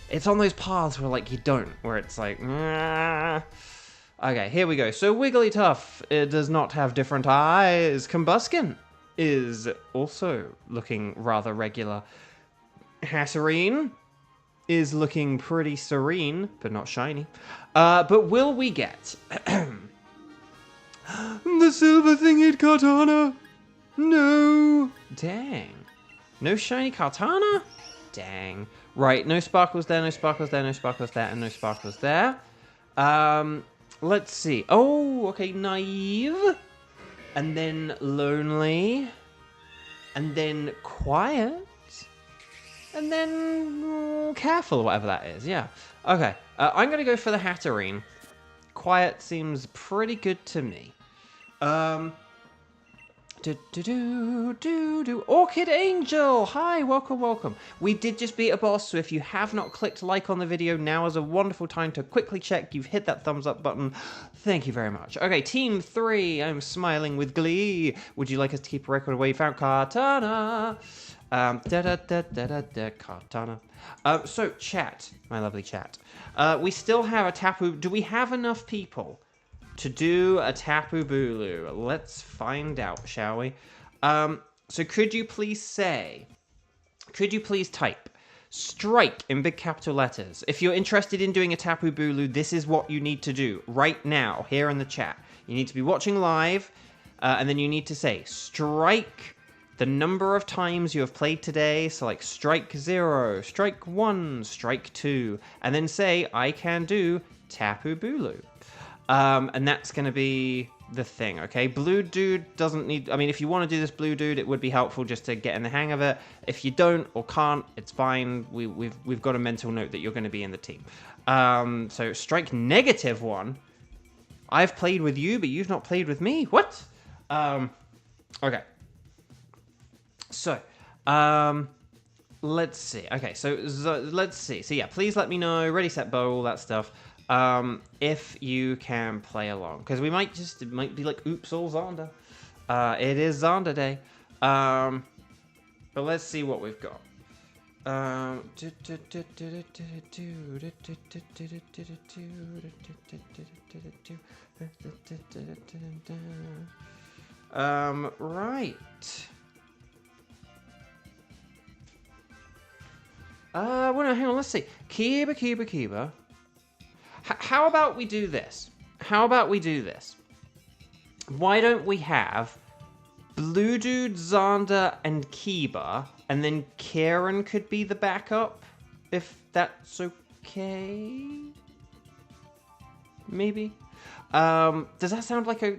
it's on those paths where like you don't, where it's like, nah. Okay, here we go. So Wigglytuff, it does not have different eyes. Combuskin is also looking rather regular. Hatterene is looking pretty serene, but not shiny. But will we get the silver thingied Kartana? No. Dang. No shiny Kartana? Dang. Right, no sparkles there, no sparkles there, no sparkles there, and no sparkles there. Let's see. Oh, okay, naive. And then lonely. And then quiet. And then careful, whatever that is, yeah. Okay, I'm going to go for the Hatterene. Quiet seems pretty good to me. Orchid Angel! Hi, welcome, welcome. We did just beat a boss, so if you have not clicked like on the video, now is a wonderful time to quickly check you've hit that thumbs up button. Thank you very much. Okay, Team 3, I'm smiling with glee. Would you like us to keep a record of where you found Katana? Katana. So, chat, my lovely chat. We still have a Tapu. Do we have enough people to do a Tapu Bulu? Let's find out, shall we? So could you please type strike in big capital letters? If you're interested in doing a Tapu Bulu, this is what you need to do right now, here in the chat. You need to be watching live, and then you need to say strike the number of times you have played today. So like strike 0, strike 1, strike 2, and then say, I can do Tapu Bulu. And that's going to be the thing, okay? Blue Dude doesn't need... I mean, if you want to do this Blue Dude, it would be helpful just to get in the hang of it. If you don't or can't, it's fine. We've got a mental note that you're going to be in the team. So, strike -1. I've played with you, but you've not played with me. What? Okay. So, let's see. Okay, so let's see. So, yeah, please let me know. Ready, set, bow, all that stuff. If you can play along, because it might be like, oops, all Zonda. It is Zonda day. But let's see what we've got. Right. Well, no, hang on, let's see. Kiba. How about we do this? Why don't we have Blue Dude, Xander, and Kiba, and then Kieran could be the backup, if that's okay? Maybe? Does that sound like a...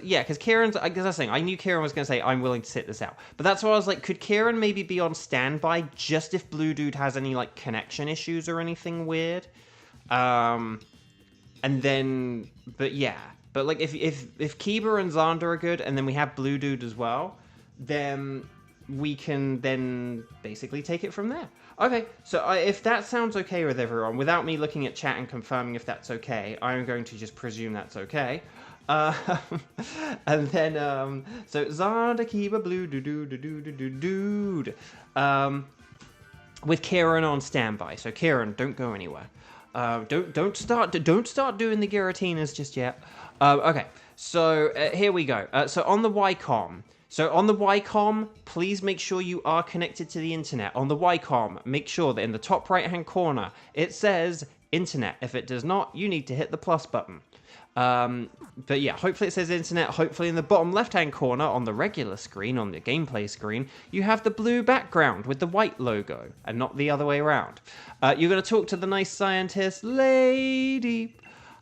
yeah, because Kieran's... As I was saying, I knew Kieran was going to say, I'm willing to sit this out. But that's why I was like, could Kieran maybe be on standby just if Blue Dude has any, like, connection issues or anything weird? And then, but yeah, but like if Kiba and Xander are good, and then we have Blue Dude as well, then we can then basically take it from there. Okay, so if that sounds okay with everyone, without me looking at chat and confirming if that's okay, I'm going to just presume that's okay. And then, so Xander, Kiba, Blue Dude, with Kieran on standby. So Kieran, don't go anywhere. Don't start doing the Giratinas just yet. Okay, so here we go. So on the Ycom, please make sure you are connected to the internet. On the Ycom, make sure that in the top right-hand corner it says internet. If it does not, you need to hit the plus button. But yeah, hopefully it says internet. Hopefully in the bottom left-hand corner on the regular screen, on the gameplay screen, you have the blue background with the white logo, and not the other way around. You're going to talk to the nice scientist lady.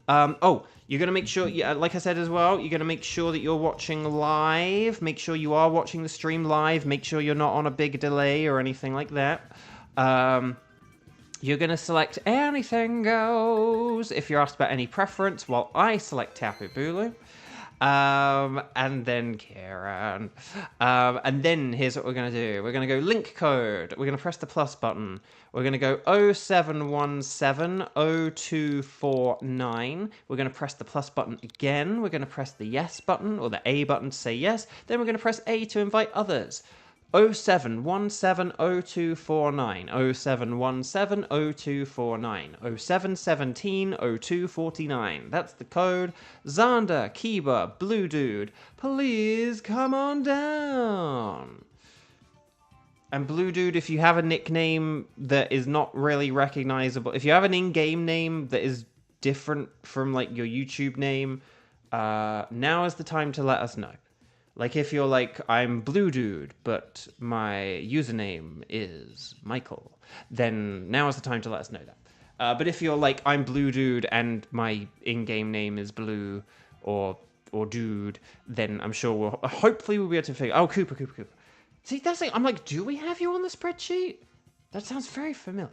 You're going to make sure, like I said as well, you're going to make sure that you're watching live. Make sure you are watching the stream live. Make sure you're not on a big delay or anything like that. You're going to select anything goes if you're asked about any preference, while I select Tapu Bulu. And then Kieran. And then here's what we're going to do. We're going to go link code. We're going to press the plus button. We're going to go 07170249. We're going to press the plus button again. We're going to press the yes button, or the A button to say yes. Then we're going to press A to invite others. 07170249, 07170249, 07170249. That's the code. Xander, Kiba, Blue Dude, please come on down. And Blue Dude, if you have a nickname that is not really recognizable, if you have an in-game name that is different from like your YouTube name, now is the time to let us know. Like if you're like, I'm Blue Dude, but my username is Michael, then now is the time to let us know that. But if you're like, I'm Blue Dude and my in-game name is Blue or Dude, then I'm sure hopefully we'll be able to figure. Oh, Cooper. See, that's like, I'm like, do we have you on the spreadsheet? That sounds very familiar.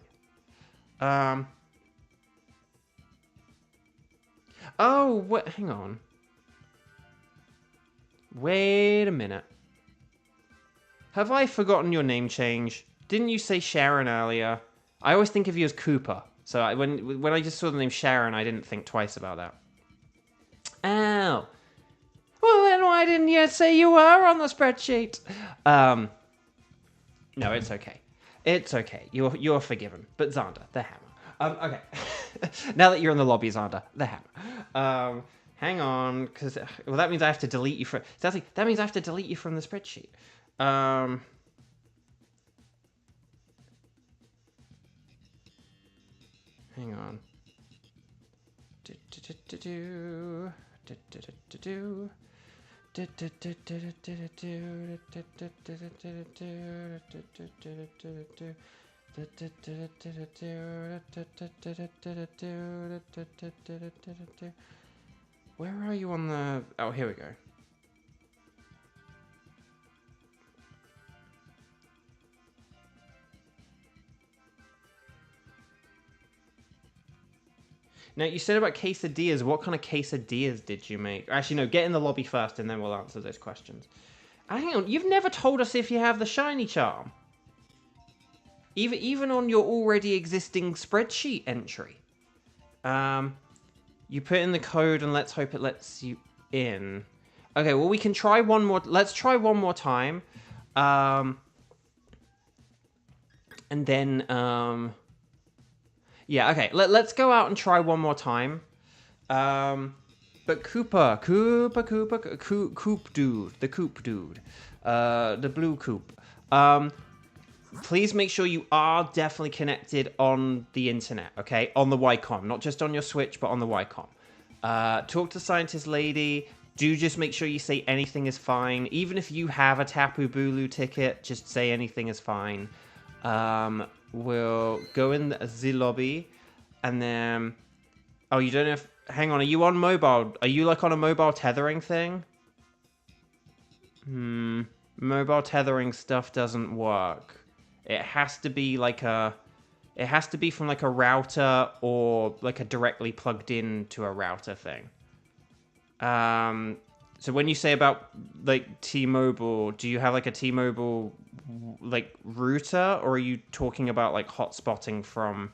Oh, what? Hang on. Wait a minute. Have I forgotten your name change? Didn't you say Sharon earlier? I always think of you as Cooper. So when I just saw the name Sharon, I didn't think twice about that. Oh. Well, then why didn't you say you were on the spreadsheet? No, it's okay. It's okay. You're forgiven. But Xander, the hammer. Okay. Now that you're in the lobby, Xander, the hammer. Hang on, because that means I have to delete you from. That means I have to delete you from the spreadsheet. Hang on. Where are you on the... Oh, here we go. Now, you said about quesadillas. What kind of quesadillas did you make? Actually, no, get in the lobby first, and then we'll answer those questions. Hang on, you've never told us if you have the shiny charm. Even on your already existing spreadsheet entry. You put in the code, and let's hope it lets you in. Okay, well, we can try one more. Let's try one more time. And then, yeah, okay. Let's go out and try one more time. But Coop Dude, the Coop Dude, the blue Coop. Please make sure you are definitely connected on the internet, okay? On the Wycom, not just on your Switch, but on the Wycom. Talk to Scientist Lady. Do just make sure you say anything is fine. Even if you have a Tapu Bulu ticket, just say anything is fine. We'll go in the lobby, and then... Oh, you don't have... Hang on, are you on mobile? Are you, like, on a mobile tethering thing? Mobile tethering stuff doesn't work. It has to be, like, a... It has to be from, like, a router or, like, a directly plugged in to a router thing. So when you say about, like, T-Mobile, do you have, like, a T-Mobile, like, router? Or are you talking about, like, hotspotting from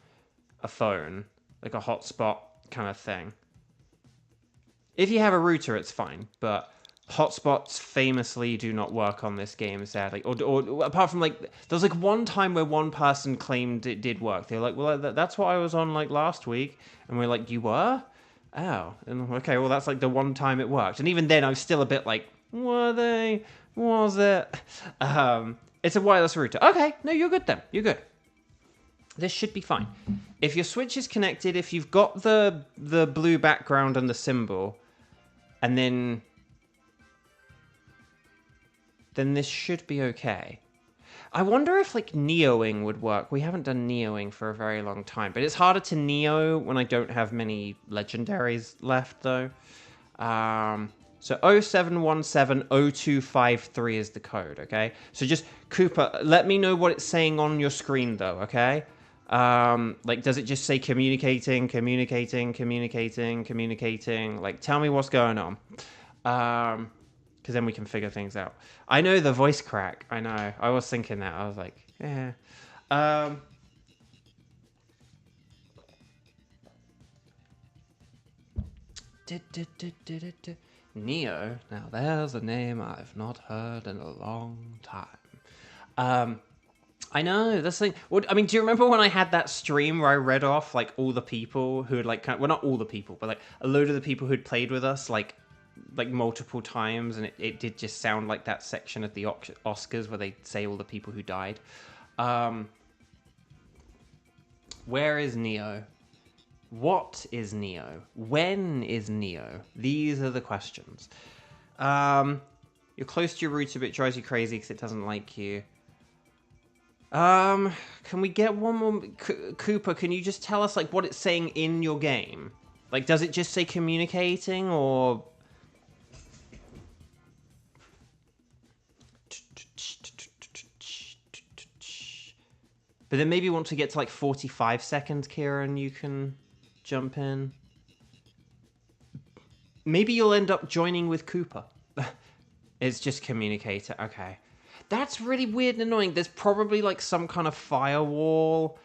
a phone? Like a hotspot kind of thing? If you have a router, it's fine. But hotspots famously do not work on this game, sadly. Or apart from, like, there's, like, one time where one person claimed it did work. They were like, well, that's what I was on, like, last week. And we're like, you were? Oh, and okay, well, that's like the one time it worked. And even then, I was still a bit like, were they? Was it? It's a wireless router. Okay, no, you're good then. You're good. This should be fine. If your Switch is connected, if you've got the blue background and the symbol, and then this should be okay. I wonder if, like, Neoing would work. We haven't done Neoing for a very long time. But it's harder to Neo when I don't have many legendaries left, though. So 07170253 is the code, okay? So just, Cooper, let me know what it's saying on your screen, though, okay? Like, does it just say communicating? Like, tell me what's going on. Because then we can figure things out. I know the voice crack. I know. I was thinking that. I was like, yeah. Neo. Now, there's a name I've not heard in a long time. I know, this thing... Well, I mean, do you remember when I had that stream where I read off, like, all the people who had, like... Well, not all the people, but, like, a load of the people who'd played with us, like multiple times, and it did just sound like that section of the Oscars where they say all the people who died. Where is Neo? What is Neo? When is Neo? These are the questions. Your You're close to your rooter, but it drives you crazy because it doesn't like you. Can we get one more? Cooper, can you just tell us, like, what it's saying in your game? Like, does it just say communicating, or... But then maybe once we get to, like, 45 seconds, Kieran, you can jump in. Maybe you'll end up joining with Cooper. It's just communicator. Okay. That's really weird and annoying. There's probably, like, some kind of firewall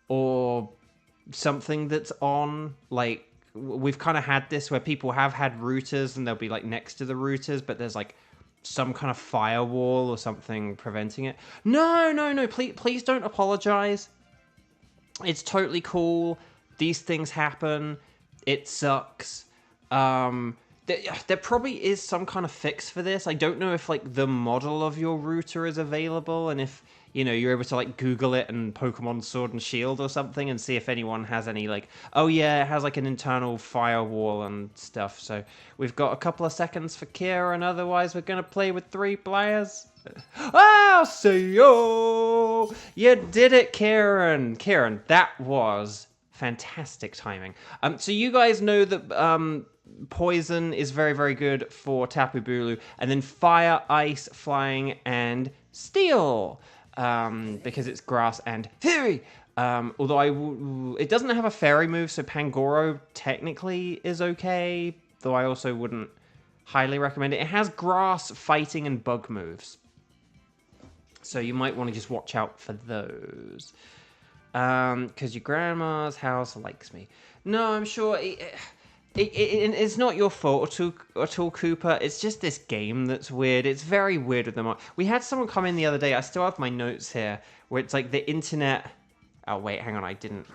or something that's on. Like, we've kind of had this where people have had routers and they'll be, like, next to the routers, but there's, like, some kind of firewall or something preventing it. No. Please don't apologize. It's totally cool. These things happen. It sucks. There probably is some kind of fix for this. I don't know if, like, the model of your router is available, and if, you know, you're able to, like, Google it and Pokémon Sword and Shield or something and see if anyone has any, like, oh yeah, it has, like, an internal firewall and stuff. So we've got a couple of seconds for Kieran, otherwise we're going to play with 3 players. Oh, see you! You did it, Kieran! Kieran, that was fantastic timing. So you guys know that, poison is very, very good for Tapu Bulu, and then fire, ice, flying, and steel, because it's grass and fairy. Although it doesn't have a fairy move, so Pangoro technically is okay, though I also wouldn't highly recommend it. It has grass, fighting, and bug moves, so you might want to just watch out for those. Because your grandma's house likes me. No, I'm sure... It's not your fault at all, Cooper. It's just this game that's weird. It's very weird with them. We had someone come in the other day. I still have my notes here, where it's like the internet... Oh, wait, hang on, I didn't...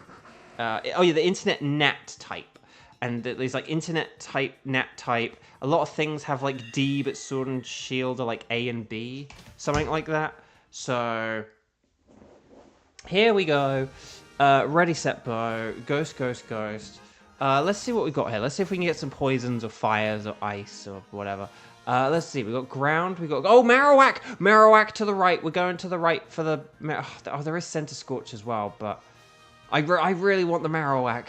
Oh, yeah, the internet nat type. And there's, like, internet type, nat type. A lot of things have, like, D, but Sword and Shield are, like, A and B. Something like that. So... Here we go. Ready, set, bow. Ghost, ghost, ghost. Let's see what we got here. Let's see if we can get some poisons or fires or ice or whatever. Let's see. We got ground. We got... Oh, Marowak! Marowak to the right. We're going to the right for the... Oh, there is Center Scorch as well, but... I really want the Marowak.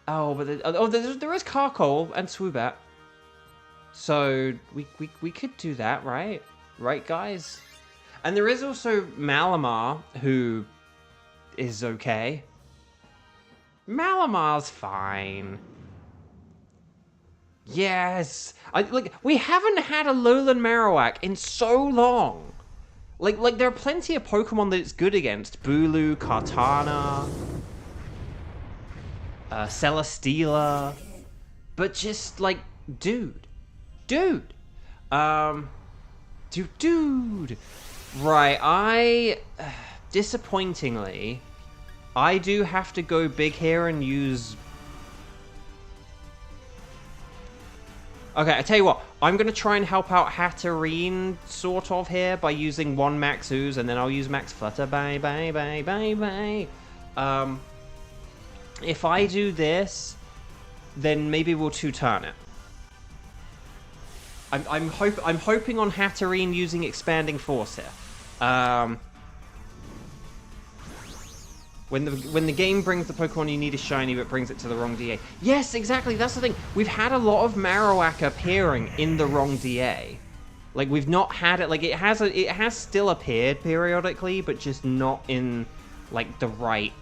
Oh, but... there is Carkol and Swoobat. So, we could do that, right? Right, guys? And there is also Malamar, who is okay. Malamar's fine. Yes! We haven't had a Lowland Marowak in so long. Like there are plenty of Pokemon that it's good against. Bulu, Kartana, Celesteela. But just, like, dude. Right, disappointingly, I do have to go big here and use... Okay, I tell you what, I'm going to try and help out Hatterene, sort of, here, by using 1 Max Ooze, and then I'll use Max Flutter. Bye. If I do this, then maybe we'll 2-turn it. I'm hoping on Hatterene using Expanding Force here. When the game brings the Pokemon you need a shiny but brings it to the wrong DA. Yes, exactly, that's the thing. We've had a lot of Marowak appearing in the wrong DA. Like, we've not had it, like, it has still appeared periodically, but just not in, like, the right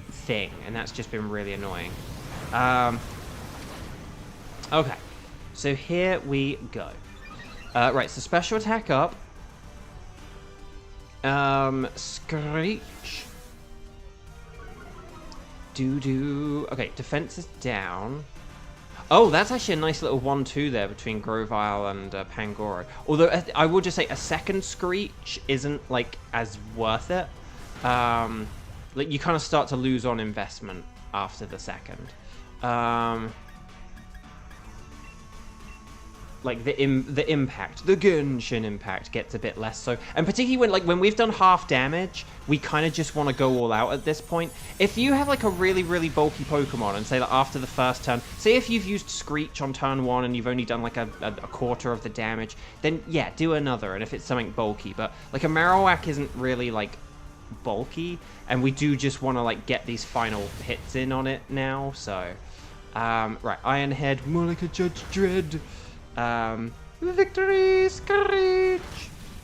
thing. And that's just been really annoying. Okay. So here we go. Right, so special attack up. Screech. Okay, defense is down. Oh, that's actually a nice little 1-2 there between Grovyle and Pangoro. Although, I will just say, a second Screech isn't, like, as worth it. Like, you kind of start to lose on investment after the second. like the impact, the Genshin impact gets a bit less so. And particularly when we've done half damage, we kind of just want to go all out at this point. If you have like a really, really bulky Pokemon and say that after the first turn, say if you've used Screech on turn 1 and you've only done like a quarter of the damage, then yeah, do another. And if it's something bulky, but like a Marowak isn't really like bulky, and we do just want to like get these final hits in on it now. So right, Ironhead, more like a Judge Dredd. Victory, Screech.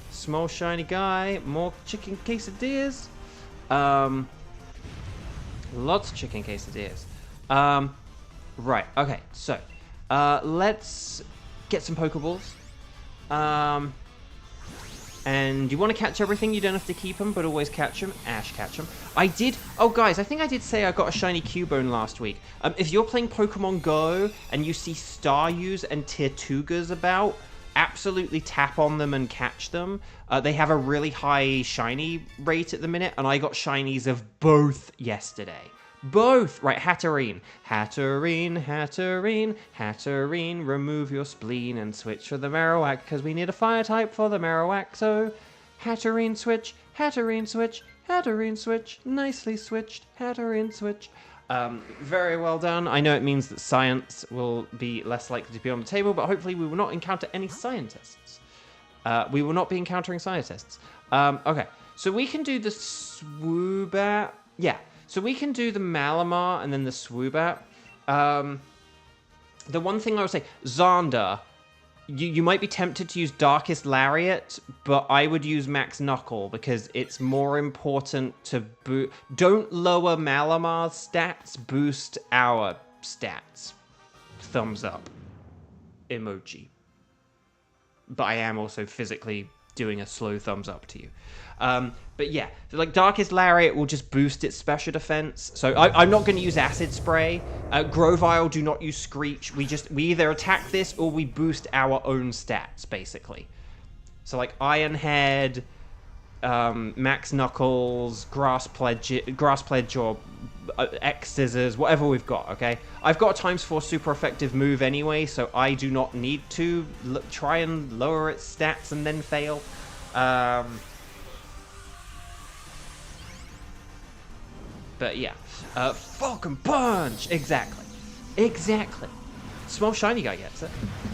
Small shiny guy, more chicken quesadillas. Lots of chicken quesadillas. Right, okay, so let's get some Pokeballs. And you want to catch everything, you don't have to keep them, but always catch them. Ash, catch them. I did... Oh, guys, I think I did say I got a shiny Cubone last week. If you're playing Pokemon Go and you see Staryus and Tirtugas about, absolutely tap on them and catch them. They have a really high shiny rate at the minute, and I got shinies of both yesterday. Both! Right, Hatterene. Hatterene, Hatterene, Hatterene, remove your spleen and switch for the Marowak, because we need a fire type for the Marowak, so... Hatterene switch, Hatterene switch, Hatterene switch, nicely switched, Hatterene switch. Very well done. I know it means that science will be less likely to be on the table, but hopefully we will not encounter any scientists. We will not be encountering scientists. Okay, so we can do the Swoobat. Yeah. So we can do the Malamar and then the Swoobat. The one thing I would say, Xander, you might be tempted to use Darkest Lariat, but I would use Max Knuckle because it's more important to don't lower Malamar's stats, boost our stats. Thumbs up. Emoji. But I am also physically doing a slow thumbs up to you. But yeah, so like Darkest Lariat will just boost its special defense. So I'm not going to use Acid Spray. Grovyle, do not use Screech. We either attack this or we boost our own stats, basically. So like Ironhead, Max Knuckles, Grass Pledge, or X Scissors, whatever we've got, okay? I've got a ×4 super effective move anyway, so I do not need to try and lower its stats and then fail. But yeah, Falcon Punch! Exactly. Small shiny guy gets it.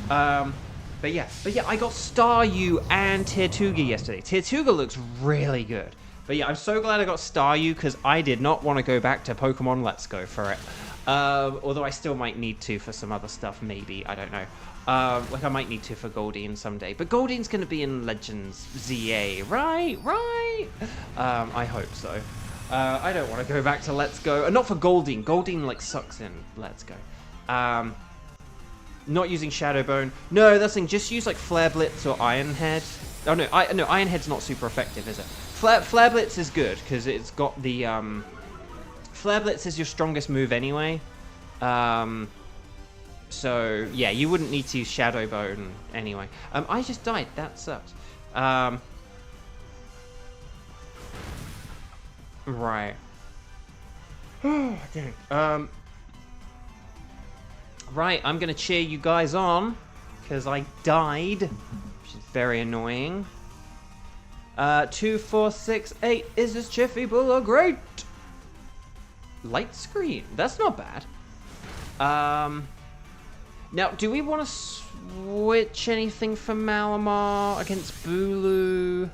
But yeah, I got Staryu and Tirtuga yesterday. Tirtuga looks really good. But yeah, I'm so glad I got Staryu because I did not want to go back to Pokemon Let's Go for it. Although I still might need to for some other stuff, maybe. I don't know. Like I might need to for Goldeen someday. But Goldeen's going to be in Legends ZA, right? I hope so. I don't want to go back to Let's Go. Not for Goldeen. Goldeen, like, sucks in Let's Go. Not using Shadow Bone. No, that's the thing. Just use, like, Flare Blitz or Ironhead. Oh, no. Ironhead's not super effective, is it? Flare Blitz is good, because it's got the, Flare Blitz is your strongest move anyway. So, yeah, you wouldn't need to use Shadow Bone anyway. I just died. That sucks. Right. Oh, dang. Right, I'm gonna cheer you guys on, because I died, which is very annoying. 2, 4, 6, 8, is this Chiffy Buller great? Light screen, that's not bad. Now, do we want to switch anything for Malamar against Bulu?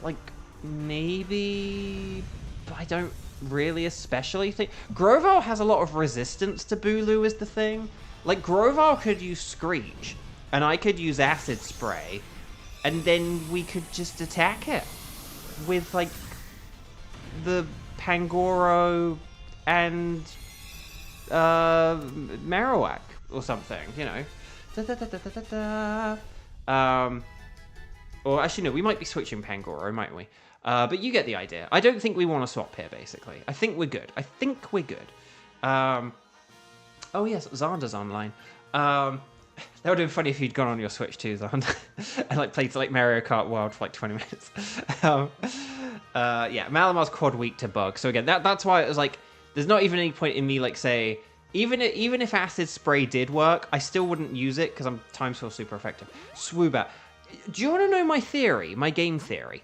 Like, maybe, but I don't really especially think... Grovyle has a lot of resistance to Bulu is the thing. Like, Grovyle could use Screech, and I could use Acid Spray, and then we could just attack it with, like, the Pangoro and Marowak or something, you know. Or actually, no, we might be switching Pangoro, mightn't we? But you get the idea. I don't think we want to swap here, basically. I think we're good. Oh, yes, Xander's online. That would have been funny if you'd gone on your Switch too, Xander. And, like, played, like, Mario Kart World for, like, 20 minutes. Yeah, Malamar's quad weak to bug. So, again, that's why it was, like, there's not even any point in me, like, say, even if Acid Spray did work, I still wouldn't use it because Time Swirl super effective. Swoobat. Do you want to know my theory? My game theory?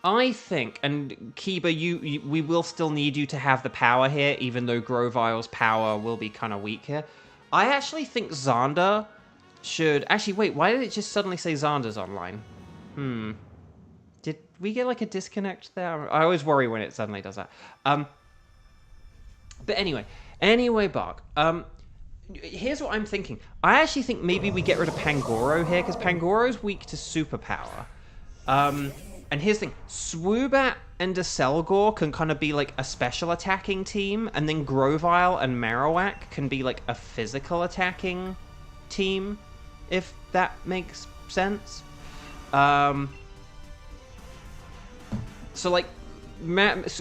I think, and Kiba, we will still need you to have the power here, even though Grovile's power will be kind of weak here. I actually think Xander should... Actually, wait, why did it just suddenly say Xander's online? Did we get, like, a disconnect there? I always worry when it suddenly does that. But anyway, Bark. Here's what I'm thinking. I actually think maybe we get rid of Pangoro here, because Pangoro's weak to superpower. And here's the thing, Swoobat and Decelgor can kind of be like a special attacking team, and then Grovyle and Marowak can be like a physical attacking team, if that makes sense. So like,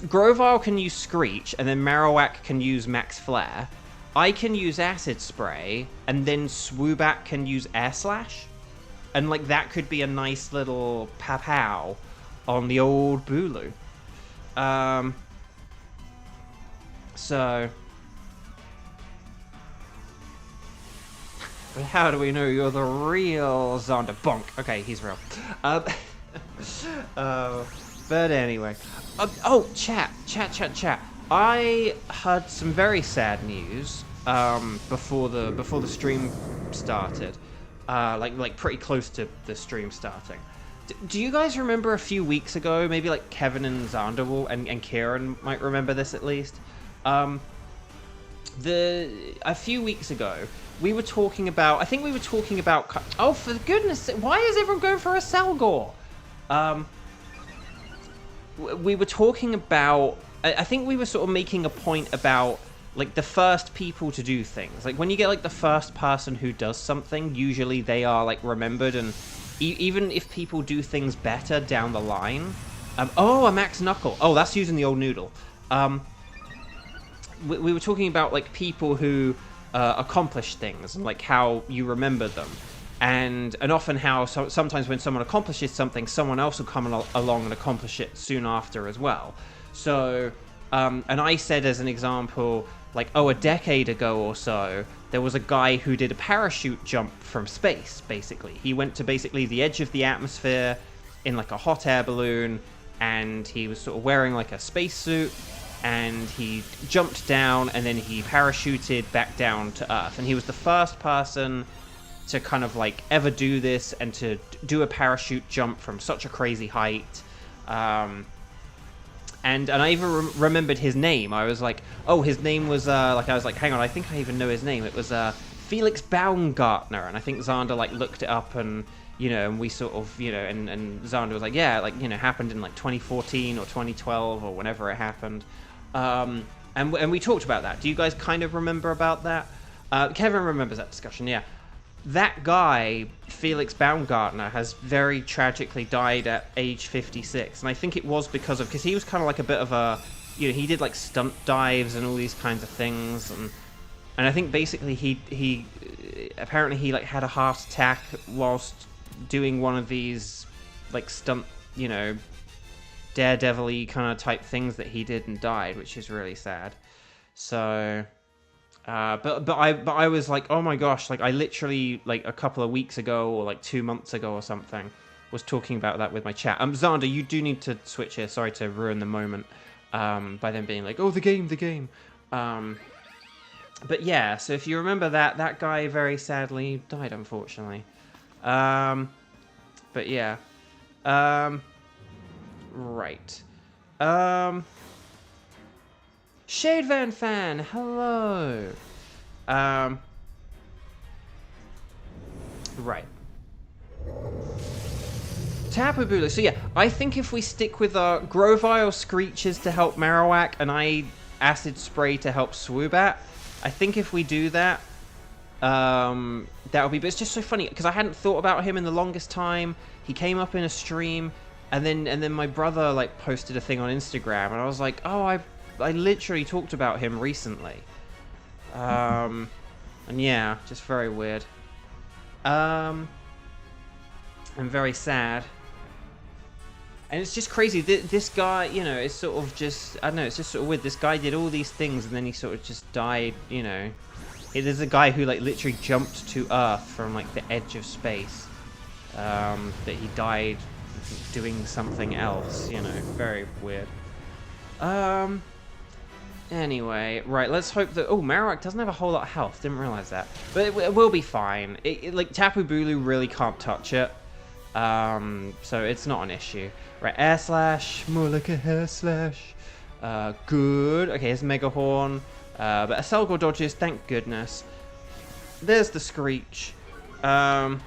Grovyle can use Screech, and then Marowak can use Max Flare. I can use Acid Spray, and then Swoobat can use Air Slash. And like, that could be a nice little pow on the old Bulu. So... But how do we know you're the real Xander? Bonk. Okay, he's real. But anyway. Oh, chat. I heard some very sad news before the stream started. Like pretty close to the stream starting. Do you guys remember a few weeks ago, maybe like Kevin and Xander will, and Kieran might remember this at least. A few weeks ago, we were talking about, I think we were talking about, oh, for goodness sake, why is everyone going for a Selgor? We were talking about, I think we were sort of making a point about like the first people to do things. Like when you get like the first person who does something, usually they are like remembered, and even if people do things better down the line. Oh, a Max Knuckle. Oh, that's using the old noodle. We were talking about like people who accomplish things and like how you remember them, and often how sometimes when someone accomplishes something, someone else will come along and accomplish it soon after as well. So, and I said as an example, like, oh, a decade ago or so, there was a guy who did a parachute jump from space, basically. He went to basically the edge of the atmosphere in like a hot air balloon, and he was sort of wearing like a spacesuit, and he jumped down, and then he parachuted back down to Earth. And he was the first person to kind of like ever do this, and to do a parachute jump from such a crazy height. And I even remembered his name. I was like, oh, his name was, like, I was like, hang on, I think I even know his name. It was Felix Baumgartner. And I think Xander, like, looked it up, and, you know, and we sort of, you know, and Xander was like, yeah, like, you know, happened in, like, 2014 or 2012 or whenever it happened. And we talked about that. Do you guys kind of remember about that? Kevin remembers that discussion, yeah. That guy, Felix Baumgartner, has very tragically died at age 56. And I think it was because he was kind of like a bit of a, you know, he did like stunt dives and all these kinds of things. And I think basically he apparently he like had a heart attack whilst doing one of these like stunt, you know, daredevil-y kind of type things that he did, and died, which is really sad. So... But I was like, oh my gosh, like I literally like a couple of weeks ago or like 2 months ago or something was talking about that with my chat. Xander, you do need to switch here. Sorry to ruin the moment by them being like, oh, the game. But yeah, so if you remember that guy very sadly died, unfortunately. But yeah. Right. Shade Van Fan, hello. Right. Tapu Bulu. So yeah, I think if we stick with Grovyle Screeches to help Marowak, and I Acid Spray to help Swoobat, I think if we do that, that would be. But it's just so funny because I hadn't thought about him in the longest time. He came up in a stream, and then my brother like posted a thing on Instagram, and I was like, oh, I literally talked about him recently. And yeah, just very weird. And very sad. And it's just crazy. This guy, you know, it's sort of just, I don't know, it's just sort of weird. This guy did all these things and then he sort of just died, you know. There's a guy who, like, literally jumped to Earth from, like, the edge of space. That he died doing something else, you know. Very weird. Anyway, right, let's hope that... Oh, Marowak doesn't have a whole lot of health. Didn't realize that. But it will be fine. Like, Tapu Bulu really can't touch it. So it's not an issue. Right, Air Slash. More like a hair slash. Good. Okay, here's Mega Horn. But Aselgor dodges, thank goodness. There's the Screech. Right,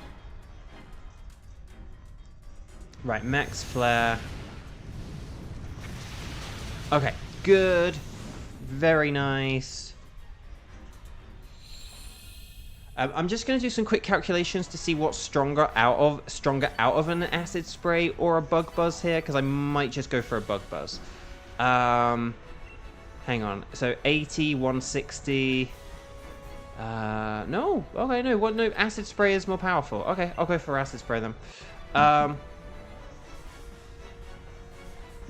Max Flare. Okay, good. Very nice. I'm just going to do some quick calculations to see what's stronger out of an Acid Spray or a Bug Buzz here, because I might just go for a Bug Buzz. Hang on. So 80, 160. No. Okay, no. What? No. Acid Spray is more powerful. Okay, I'll go for Acid Spray then.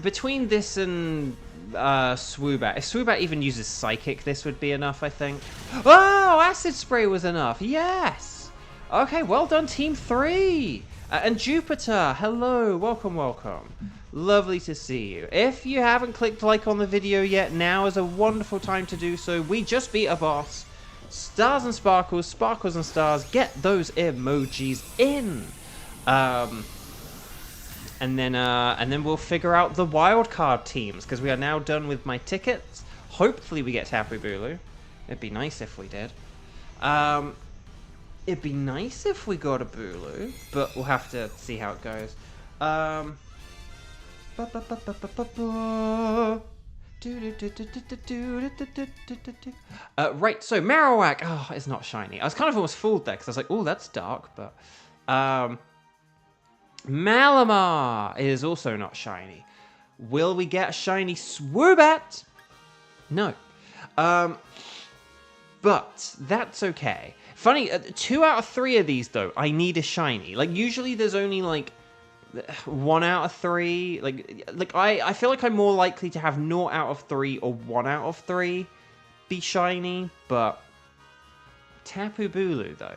Between this and Swoobat, if Swoobat even uses Psychic, this would be enough, I think. Oh, Acid Spray was enough. Yes. Okay, well done, Team 3. And Jupiter, hello. Welcome, welcome. Lovely to see you. If you haven't clicked like on the video yet, now is a wonderful time to do so. We just beat a boss. Stars and sparkles, sparkles and stars. Get those emojis in. And then we'll figure out the wildcard teams, because we are now done with my tickets. Hopefully we get Tapu Bulu. It'd be nice if we did. It'd be nice if we got a Bulu, but we'll have to see how it goes. Right, so Marowak. Oh, it's not shiny. I was kind of almost fooled there, because I was like, oh, that's dark, but... Malamar is also not shiny. Will we get a shiny Swoobat? No. But that's okay. Funny, 2 out of 3 of these, though, I need a shiny. Like, usually there's only, like, 1 out of 3. Like I feel like I'm more likely to have 0 out of 3 or 1 out of 3 be shiny, but... Tapu Bulu, though.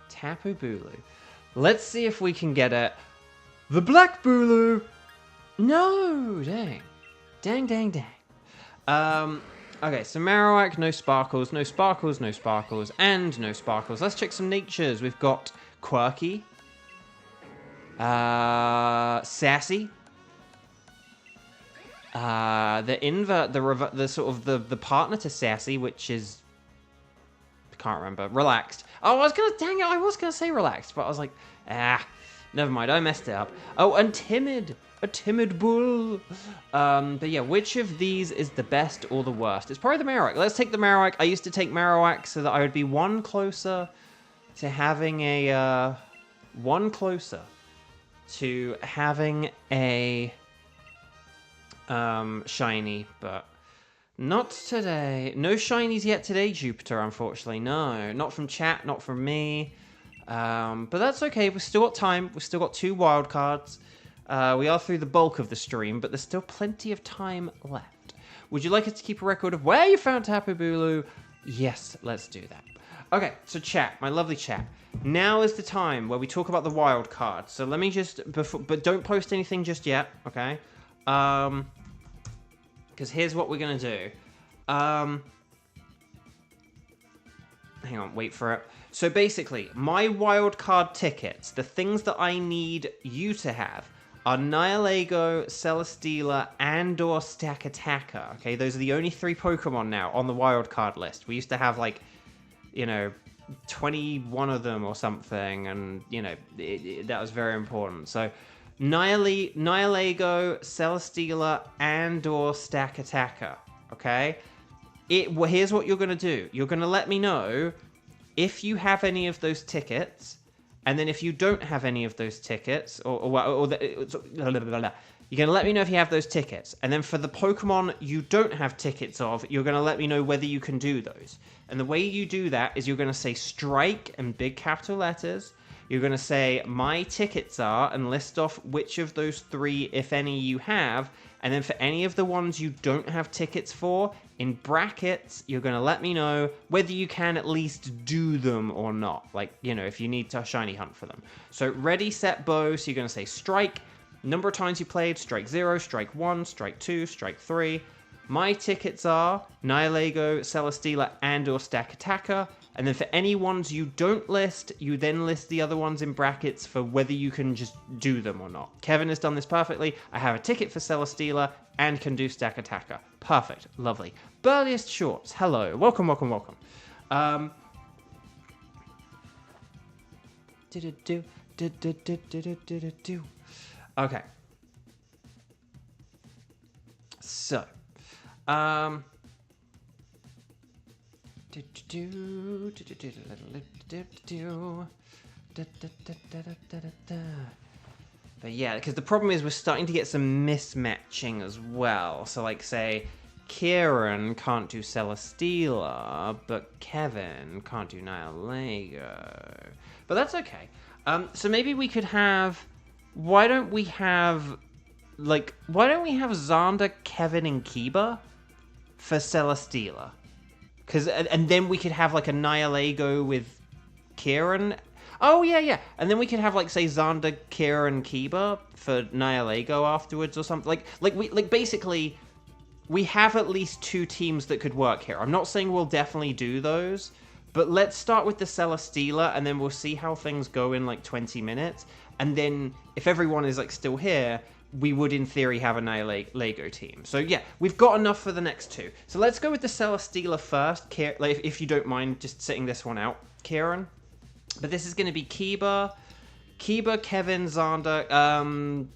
Tapu Bulu. Let's see if we can get it. The Black Bulu! No! Dang. Dang. Okay, so Marowak, no sparkles, no sparkles, no sparkles, and no sparkles. Let's check some natures. We've got Quirky. Sassy. The partner to Sassy, which is... Can't remember. Relaxed. Oh, dang it, I was gonna say relaxed, but I was like, never mind, I messed it up. Oh, and timid. A timid bull. But yeah, which of these is the best or the worst? It's probably the Marowak. Let's take the Marowak. I used to take Marowak so that I would be one closer to having a, shiny, but... Not today. No shinies yet today, Jupiter, unfortunately. No, not from chat, not from me. But that's okay. We've still got time. We've still got 2 wildcards. We are through the bulk of the stream, but there's still plenty of time left. Would you like us to keep a record of where you found Tapu Bulu? Yes, let's do that. Okay, so chat, my lovely chat. Now is the time where we talk about the wildcards. So let me just... but don't post anything just yet, okay? Because here's what we're going to do. Hang on, wait for it. So basically, my wildcard tickets, the things that I need you to have, are Nihilego, Celesteela, and/or Stakataka. Okay, those are the only 3 Pokemon now on the wildcard list. We used to have, like, you know, 21 of them or something, and, you know, that was very important. So... Nihilego, Celesteela, and/or Stakataka, okay? Here's what you're going to do. You're going to let me know if you have any of those tickets, and then if you don't have any of those tickets, you're going to let me know if you have those tickets, and then for the Pokemon you don't have tickets of, you're going to let me know whether you can do those. And the way you do that is you're going to say strike in big capital letters, you're going to say, my tickets are, and list off which of those 3, if any, you have. And then for any of the ones you don't have tickets for, in brackets, you're going to let me know whether you can at least do them or not. Like, you know, if you need to shiny hunt for them. So ready, set, bow. So you're going to say strike, number of times you played, strike 0, strike 1, strike 2, strike 3. My tickets are Nihilego, Celesteela, and or Stack Attacker. And then for any ones you don't list, you then list the other ones in brackets for whether you can just do them or not. Kevin has done this perfectly. I have a ticket for Celesteela and can do Stack Attacker. Perfect. Lovely. Burliest Shorts. Hello. Welcome, welcome, welcome. Okay. So. But yeah, because the problem is we're starting to get some mismatching as well. So like say Kieran can't do Celesteela, but Kevin can't do Nihilego. But that's okay. So maybe we could have, why don't we have Xander, Kevin, and Kiba for Celesteela? And then we could have like a Nihilego with Kieran. Oh yeah. And then we could have like say Xander, Kieran, Kiba for Nihilego afterwards or something. Basically we have at least 2 teams that could work here. I'm not saying we'll definitely do those, but let's start with the Celesteela and then we'll see how things go in like 20 minutes. And then if everyone is like still here, we would, in theory, have a Nihilego team. So, yeah, we've got enough for the next 2. So let's go with the Celesteela first, if you don't mind just sitting this one out, Kieran. But this is going to be Kiba, Kevin, Xander.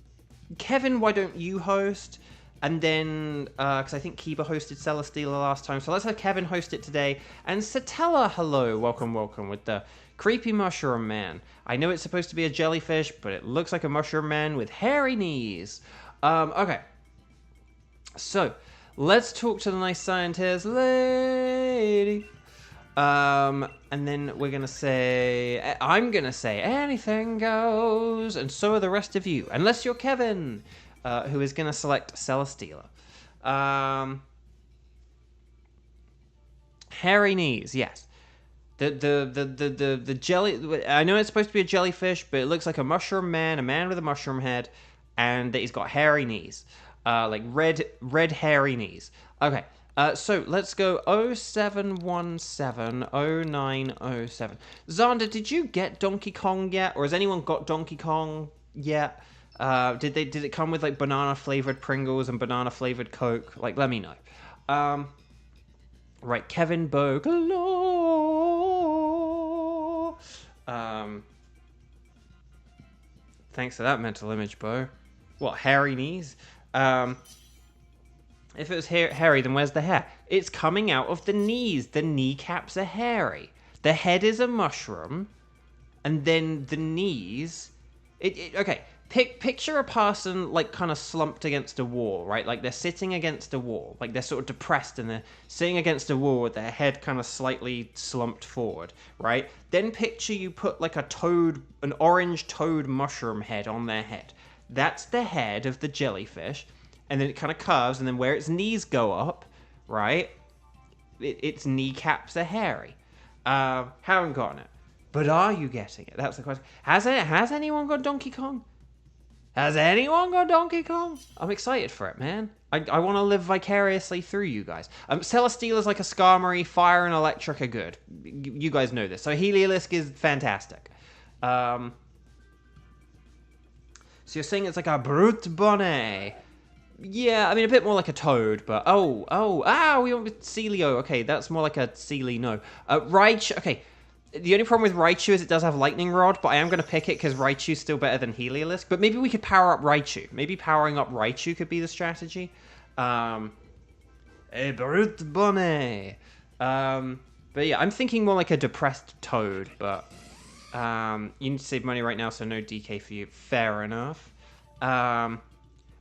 Kevin, why don't you host? And then, because I think Kiba hosted Celesteela last time. So let's have Kevin host it today. And Satella, hello, welcome, with the creepy mushroom man. I know it's supposed to be a jellyfish, but it looks like a mushroom man with hairy knees. Okay. So, let's talk to the nice scientist lady. And then we're going to say, I'm going to say, anything goes. And so are the rest of you. Unless you're Kevin, who is going to select Celesteela. Hairy knees, yes. The jelly, I know it's supposed to be a jellyfish, but it looks like a mushroom man, a man with a mushroom head, and that he's got hairy knees. Like red hairy knees. Okay, so let's go 07170907. Xander, did you get Donkey Kong yet? Or has anyone got Donkey Kong yet? Did it come with like banana flavored Pringles and banana flavored Coke? Like, let me know. Right, Kevin Bogalo. Thanks for that mental image, Bo. What, hairy knees? If it was hairy, then where's the hair? It's coming out of the knees. The kneecaps are hairy. The head is a mushroom. And then the knees... Okay, picture a person, like, kind of slumped against a wall, right? Like, they're sitting against a wall. Like, they're sort of depressed and they're sitting against a wall with their head kind of slightly slumped forward, right? Then picture you put, like, an orange toad mushroom head on their head. That's the head of the jellyfish. And then it kind of curves, and then where its knees go up, right? Its kneecaps are hairy. Haven't gotten it. But are you getting it? That's the question. Has anyone got Donkey Kong? Has anyone got Donkey Kong? I'm excited for it, man. I want to live vicariously through you guys. Celesteela's like a Skarmory. Fire and Electric are good. You guys know this. So Heliolisk is fantastic. So you're saying it's like a Brute Bonnet. Yeah, I mean, a bit more like a toad, but... we went with Celio. Okay, that's more like a Sealy, no. Raichu, okay. The only problem with Raichu is it does have Lightning Rod, but I am going to pick it because Raichu's still better than Heliolisk. But maybe we could power up Raichu. Maybe powering up Raichu could be the strategy. A Brute Bonnet. But yeah, I'm thinking more like a depressed toad, but... you need to save money right now, so no DK for you. Fair enough.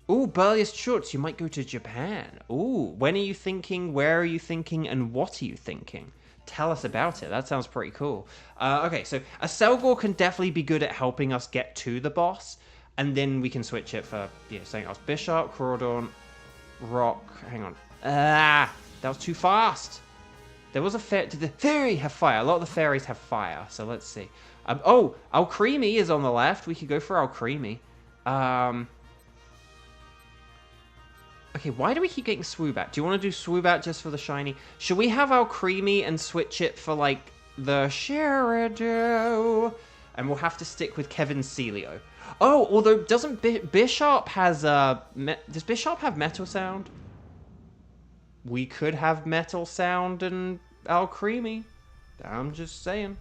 Ooh, Burliest Shorts, you might go to Japan. Ooh, when are you thinking, where are you thinking, and what are you thinking? tell us about it. That sounds pretty cool. Okay, so a Selgor can definitely be good at helping us get to the boss, and then we can switch it for something else. Bishop, Crawdon, Rock. Hang on. That was too fast. There was a fair. Did the fairy have fire? A lot of the fairies have fire. So let's see. Oh, Alcremie is on the left. We could go for Alcremie. Okay, why do we keep getting Swoobat? Do you want to do Swoobat just for the shiny? Should we have Alcremie and switch it for, like, the Sheridan? And we'll have to stick with Kevin Celio. Oh, although doesn't Bishop has, does Bishop have Metal Sound? We could have Metal Sound and Alcremie. I'm just saying.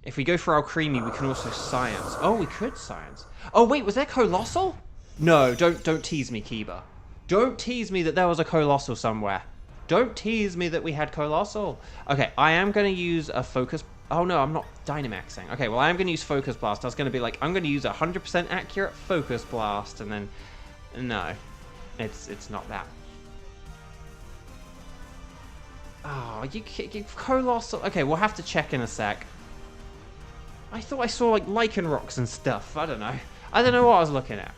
If we go for Alcremie, we can also Science. Oh, we could Science. Oh, wait, was there Colossal? No, don't tease me, Kiba. Don't tease me that there was a Colossal somewhere. Don't tease me that we had Colossal. Okay, I am going to use a Focus... Oh, no, I'm not Dynamaxing. Okay, well, I am going to use Focus Blast. I was going to be like, I'm going to use a 100% accurate Focus Blast, and then... No, it's not that. Oh, you Colossal... Okay, we'll have to check in a sec. I thought I saw, like, Lichen Rocks and stuff. I don't know. I don't know what I was looking at.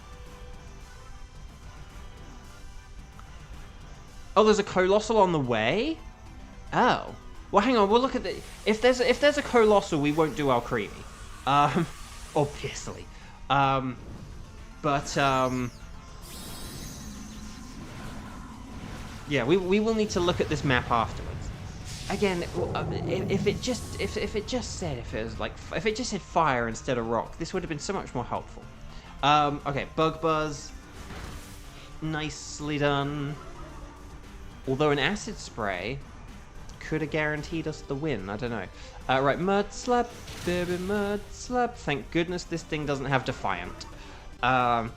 Oh, there's a Colossal on the way? Oh. Well, hang on. We'll look at the... If there's a Colossal, we won't do Alcremie. Obviously. Yeah, we will need to look at this map afterwards. Again, if it just said fire instead of rock, this would have been so much more helpful. Okay, Bug Buzz, nicely done. Although an Acid Spray could have guaranteed us the win. I don't know. Right, Mud Slap, baby, Mud Slap. Thank goodness this thing doesn't have Defiant. Promise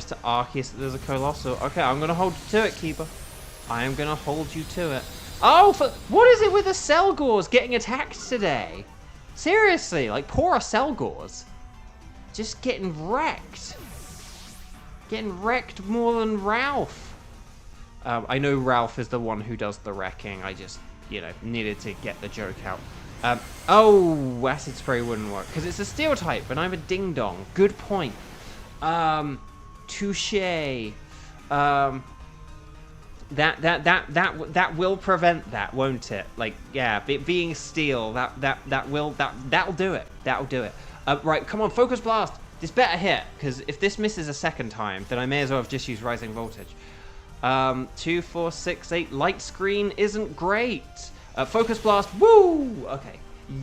to Arceus that there's a Colossal. Okay, I'm gonna hold you to it, Keeper. I am gonna hold you to it. Oh, what is it with the Selgors getting attacked today? Seriously, like, poor Selgors. Just getting wrecked. Getting wrecked more than Ralph. I know Ralph is the one who does the wrecking. I just, needed to get the joke out. Oh, Acid Spray wouldn't work, because it's a Steel type, and I'm a ding-dong. Good point. Touche. That will prevent that, won't it? Like, yeah, being Steel, that'll do it. That'll do it. Right, come on, Focus Blast. This better hit, because if this misses a second time, then I may as well have just used Rising Voltage. 2, 4, 6, 8. Light Screen isn't great. Focus Blast. Woo! Okay.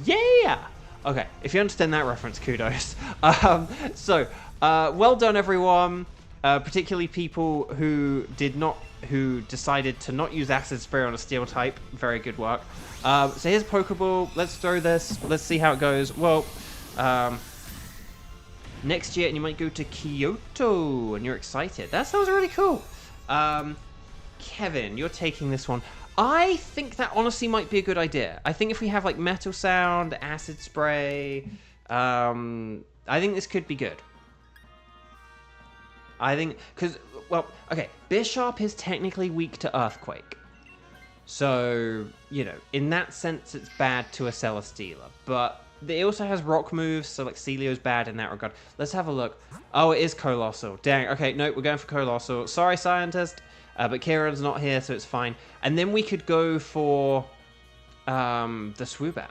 Yeah! Okay, if you understand that reference, kudos. Well done, everyone. Particularly people who decided to not use Acid Spray on a Steel type. Very good work. So here's Pokeball. Let's throw this. Let's see how it goes. Well, next year, and you might go to Kyoto, and you're excited. That sounds really cool. Kevin, you're taking this one. I think that honestly might be a good idea. I think if we have like Metal Sound, Acid Spray, I think this could be good. I think, because, well, okay, Bishop is technically weak to Earthquake. So, in that sense, it's bad to a Celesteela. But it also has rock moves, so, like, Celio's bad in that regard. Let's have a look. Oh, it is Colossal. Dang, okay, no, we're going for Colossal. Sorry, Scientist, but Kieran's not here, so it's fine. And then we could go for the Swoobat.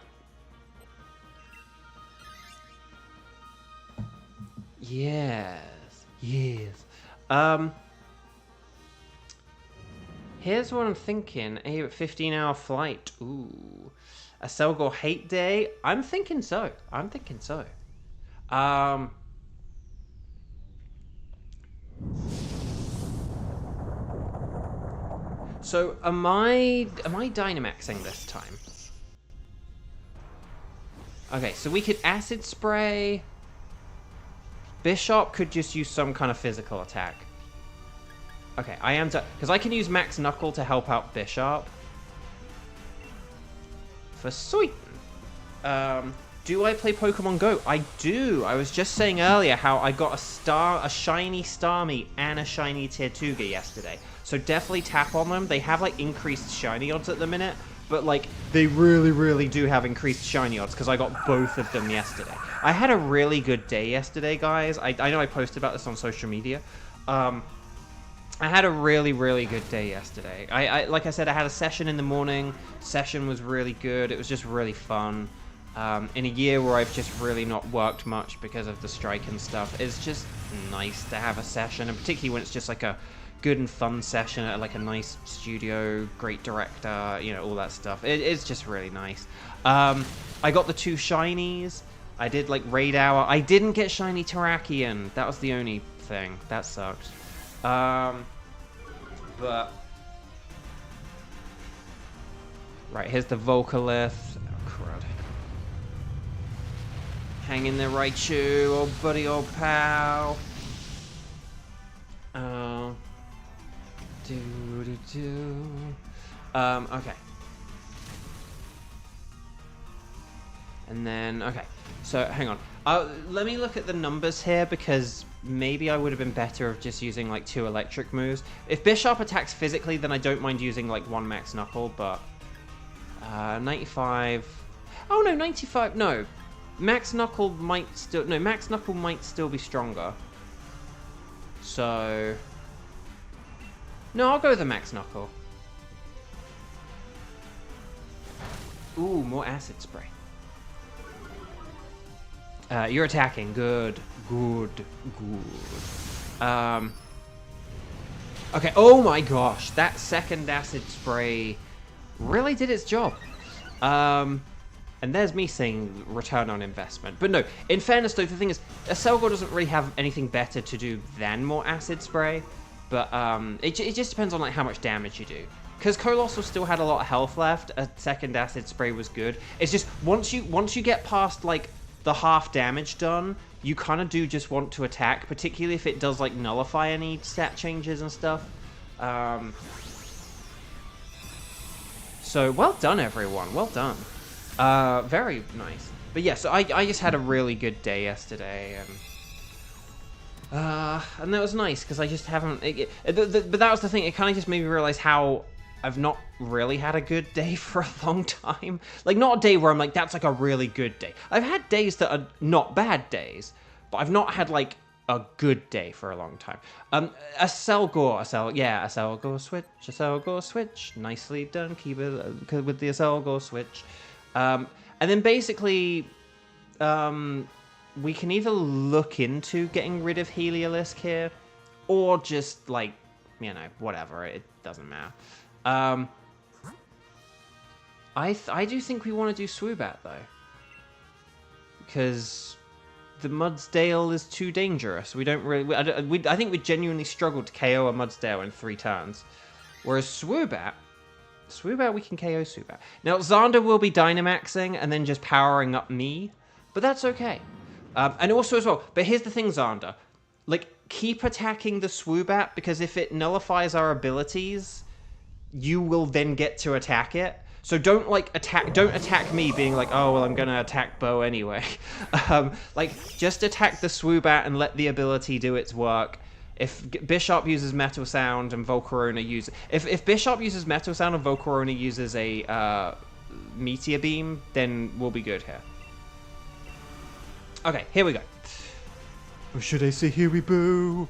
Yes. Yes. Here's what I'm thinking. A 15-hour flight. Ooh. A Selgor hate day. I'm thinking so. So am I Dynamaxing this time? Okay, so we could Acid Spray. Bishop could just use some kind of physical attack. Okay, I am because I can use Max Knuckle to help out Bishop. For Suiten. Do I play Pokemon Go? I do. I was just saying earlier how I got a shiny Starmie and a shiny Tirtouga yesterday. So definitely tap on them. They have like increased shiny odds at the minute, but like they really, really do have increased shiny odds because I got both of them yesterday. I had a really good day yesterday, guys. I know I posted about this on social media. I had a really, really good day yesterday. Like I said, I had a session in the morning. Session was really good. It was just really fun. In a year where I've just really not worked much because of the strike and stuff, it's just nice to have a session, and particularly when it's just like a good and fun session at like a nice studio, great director, you know, all that stuff. It's just really nice. I got the 2 shinies. I did like raid hour. I didn't get shiny Terrakion. That was the only thing. That sucked. But right, here's the Volcalith. Oh, crud. Hang in there, Raichu, old buddy, old pal. Okay. And then, okay. So, hang on. Let me look at the numbers here, because maybe I would have been better of just using, like, 2 electric moves. If Bishop attacks physically, then I don't mind using, like, 1 Max Knuckle, but... 95... Oh, no, 95... No. Max Knuckle might still... No, Max Knuckle might still be stronger. So... No, I'll go with the Max Knuckle. Ooh, more Acid Spray. You're attacking. Good. Good. Good. Okay, oh my gosh. That second Acid Spray really did its job. And there's me saying return on investment. But no, in fairness though, the thing is, Aselgor doesn't really have anything better to do than more Acid Spray. But it just depends on like how much damage you do. Because Colossal still had a lot of health left, a second Acid Spray was good. It's just, once you get past like the half damage done, you kind of do just want to attack, particularly if it does like nullify any stat changes and stuff. So well done everyone, well done. Very nice. But yeah, so I just had a really good day yesterday, and that was nice because I just haven't. But that was the thing. It kind of just made me realize how I've not really had a good day for a long time. Like, not a day where I'm like, that's like a really good day. I've had days that are not bad days, but I've not had like a good day for a long time. Aselgor switch. Nicely done. Keep it with the Aselgor switch. And then basically, we can either look into getting rid of Heliolisk here, or just like, you know, whatever. It doesn't matter. I do think we want to do Swoobat though, because the Mudsdale is too dangerous. We don't really. I think we genuinely struggled to KO a Mudsdale in 3 turns, whereas Swoobat we can KO Swoobat. Now Xander will be Dynamaxing and then just powering up me, but that's okay. And also as well. But here's the thing, Xander, like keep attacking the Swoobat, because if it nullifies our abilities, you will then get to attack it. So don't attack me being like, oh, well, I'm going to attack Bo anyway. Like, just attack the Swoobat and let the ability do its work. If Bishop uses Metal Sound and Volcarona uses... If Bishop uses Metal Sound and Volcarona uses a Meteor Beam, then we'll be good here. Okay, here we go. Or should I say here we boo?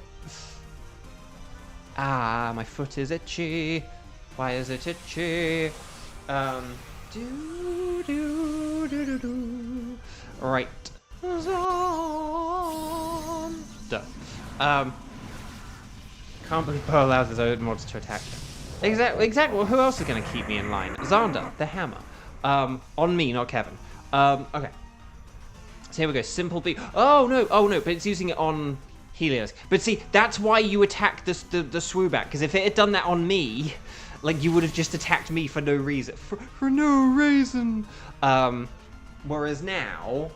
Ah, my foot is itchy. Why is it itchy? Right. Can't believe Bo allows his own mods to attack him. Exactly. Well, who else is going to keep me in line? Xander, the hammer. On me, not Kevin. Okay. So here we go. Simple beat. Oh no. But it's using it on Helios. But see, that's why you attack the Swoobat. Because if it had done that on me, like, you would have just attacked me for no reason. For no reason. Whereas now,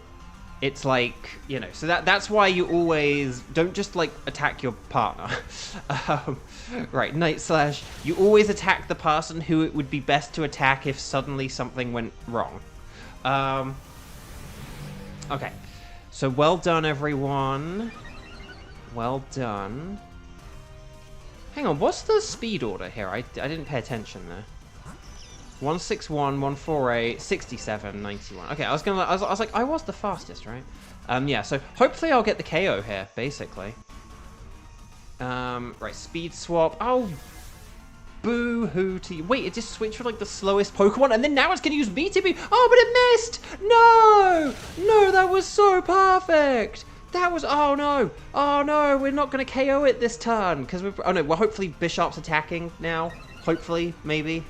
it's like, you know, so that's why you always don't just, like, attack your partner. Right, Night Slash. You always attack the person who it would be best to attack if suddenly something went wrong. Okay. So well done, everyone. Well done. Hang on, what's the speed order here? I didn't pay attention there. 161, 148, 67, 91. Okay, I was like, I was the fastest, right? Yeah, so hopefully I'll get the KO here, basically. Right, speed swap. Oh, boo-hoo to you. Wait, it just switched for like the slowest Pokemon, and then now it's gonna use BTB. Oh, but it missed! No! No, that was so perfect! That was, oh no, we're not gonna KO it this turn, because we're, oh no, well hopefully Bishop's attacking now. Hopefully, maybe.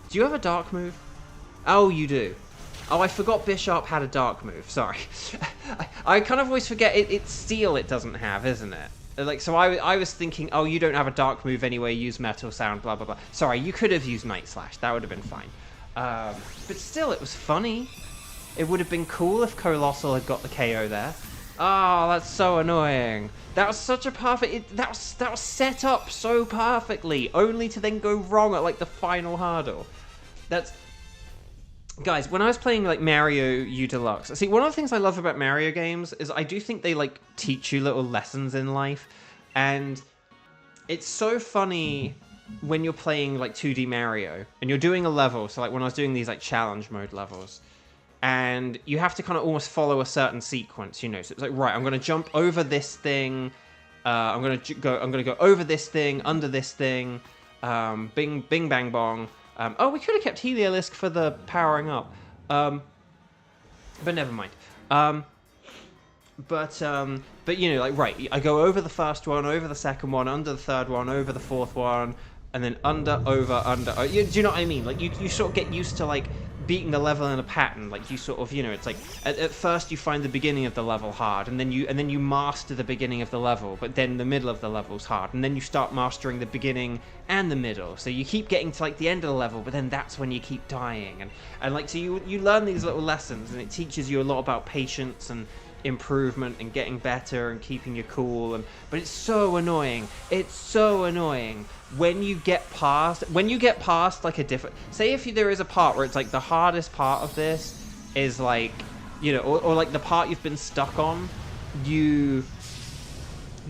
Do you have a dark move? Oh, you do. Oh, I forgot Bishop had a dark move, sorry. I kind of always forget, it's Steel it doesn't have, isn't it? Like, so I was thinking, oh, you don't have a dark move anyway, use Metal Sound, blah, blah, blah. Sorry, you could have used Night Slash, that would have been fine. But still, it was funny. It would have been cool if Colossal had got the KO there. Oh, that's so annoying. That was such a perfect... that was set up so perfectly, only to then go wrong at, like, the final hurdle. That's... Guys, when I was playing, like, Mario U Deluxe... See, one of the things I love about Mario games is I do think they, like, teach you little lessons in life. And it's so funny when you're playing, like, 2D Mario, and you're doing a level. So, like, when I was doing these, like, challenge mode levels... And you have to kind of almost follow a certain sequence, you know. So it's like, right, I'm going to jump over this thing. I'm going to go over this thing, under this thing. Bing, bing, bang, bong. Oh, we could have kept Heliolisk for the powering up. But never mind. But you know, like, right, I go over the first one, over the second one, under the third one, over the fourth one, and then under, over, under. Do you know what I mean? Like, you sort of get used to, like, beating the level in a pattern. Like, you sort of, you know, it's like at first you find the beginning of the level hard, and then you master the beginning of the level, but then the middle of the level's hard, and then you start mastering the beginning and the middle. So you keep getting to, like, the end of the level, but then that's when you keep dying, and like, so you learn these little lessons, and it teaches you a lot about patience and improvement and getting better and keeping your cool. But it's so annoying. It's so annoying when you get past like a different, say if there is a part where it's like the hardest part of this is like, you know, or like the part you've been stuck on, you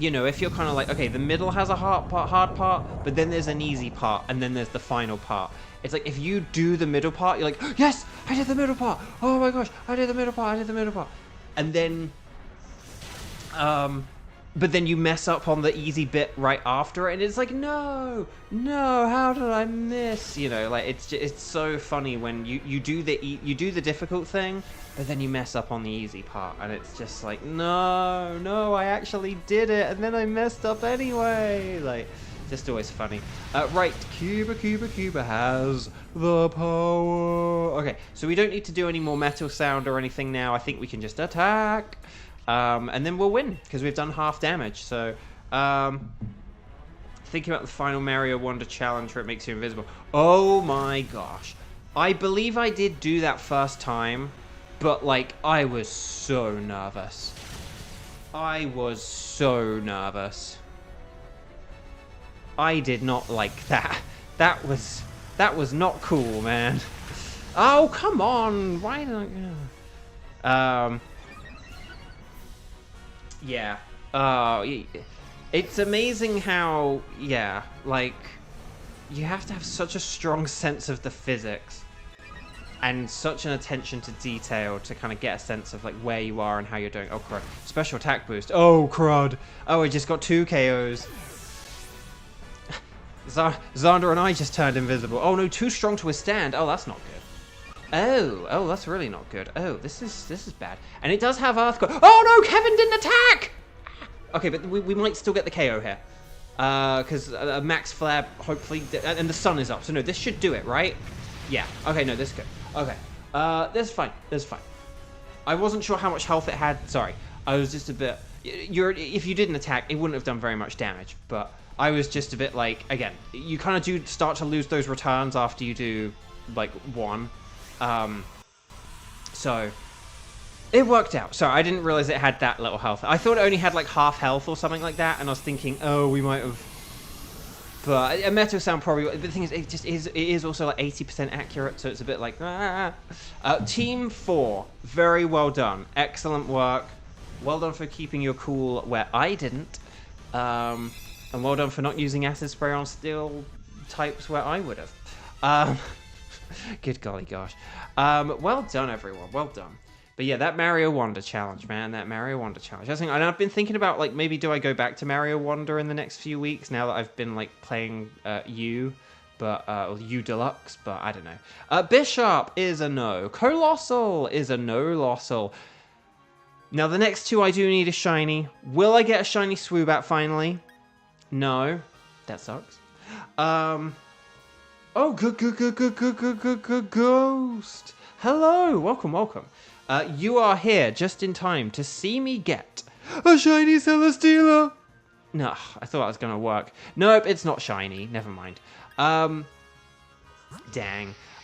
know, if you're kind of like, okay, the middle has a hard part, but then there's an easy part, and then there's the final part. It's like, if you do the middle part, you're like, yes, I did the middle part. Oh my gosh, I did the middle part. And then, but then you mess up on the easy bit right after it, and it's like, no, how did I miss? You know, like, it's so funny when you do the difficult thing, but then you mess up on the easy part, and it's just like, no, I actually did it, and then I messed up anyway. Like, just always funny. Right, Cuba has the power. Okay, so we don't need to do any more Metal Sound or anything now. I think we can just attack. And then we'll win, because we've done half damage. So, thinking about the final Mario Wonder Challenge where it makes you invisible. Oh my gosh. I believe I did do that first time, but, like, I was so nervous. I did not like that. That was not cool, man. Oh, come on. Why don't yeah. It's amazing how, yeah, like, you have to have such a strong sense of the physics and such an attention to detail to kind of get a sense of, like, where you are and how you're doing. Oh, crud. Special attack boost. Oh, crud. Oh, I just got 2 KOs. Xander and I just turned invisible. Oh no, too strong to withstand. Oh, that's not good. Oh, that's really not good. Oh, this is bad. And it does have Earthquake. Oh no, Kevin didn't attack! Okay, but we might still get the KO here. Because Max Flare, hopefully, and the sun is up. So no, this should do it, right? Yeah. Okay, no, this is good. Okay. This is fine. I wasn't sure how much health it had. Sorry. I was just a bit... If you didn't attack, it wouldn't have done very much damage, but... I was just a bit like, again, you kind of do start to lose those returns after you do, like, 1. So, it worked out. Sorry, I didn't realize it had that little health. I thought it only had, like, half health or something like that, and I was thinking, oh, we might have... But a metal sound probably. But the thing is, it is also like 80% accurate, so it's a bit like. Team 4, very well done, excellent work. Well done for keeping your cool where I didn't, and well done for not using acid spray on steel types where I would have. Good golly gosh. Well done, everyone. Well done. But yeah, that Mario Wonder challenge, man. That Mario Wonder challenge. I've been thinking about, like, maybe do I go back to Mario Wonder in the next few weeks now that I've been, like, playing U, or U Deluxe, but I don't know. Bishop is a no. Colossal is a no-lossal. Now, the next two I do need a shiny. Will I get a shiny Swoobat finally? No. That sucks. Oh, Ghost. Hello. Welcome. You are here just in time to see me get a shiny Celesteela. No, I thought that was going to work. Nope, it's not shiny. Never mind. Dang.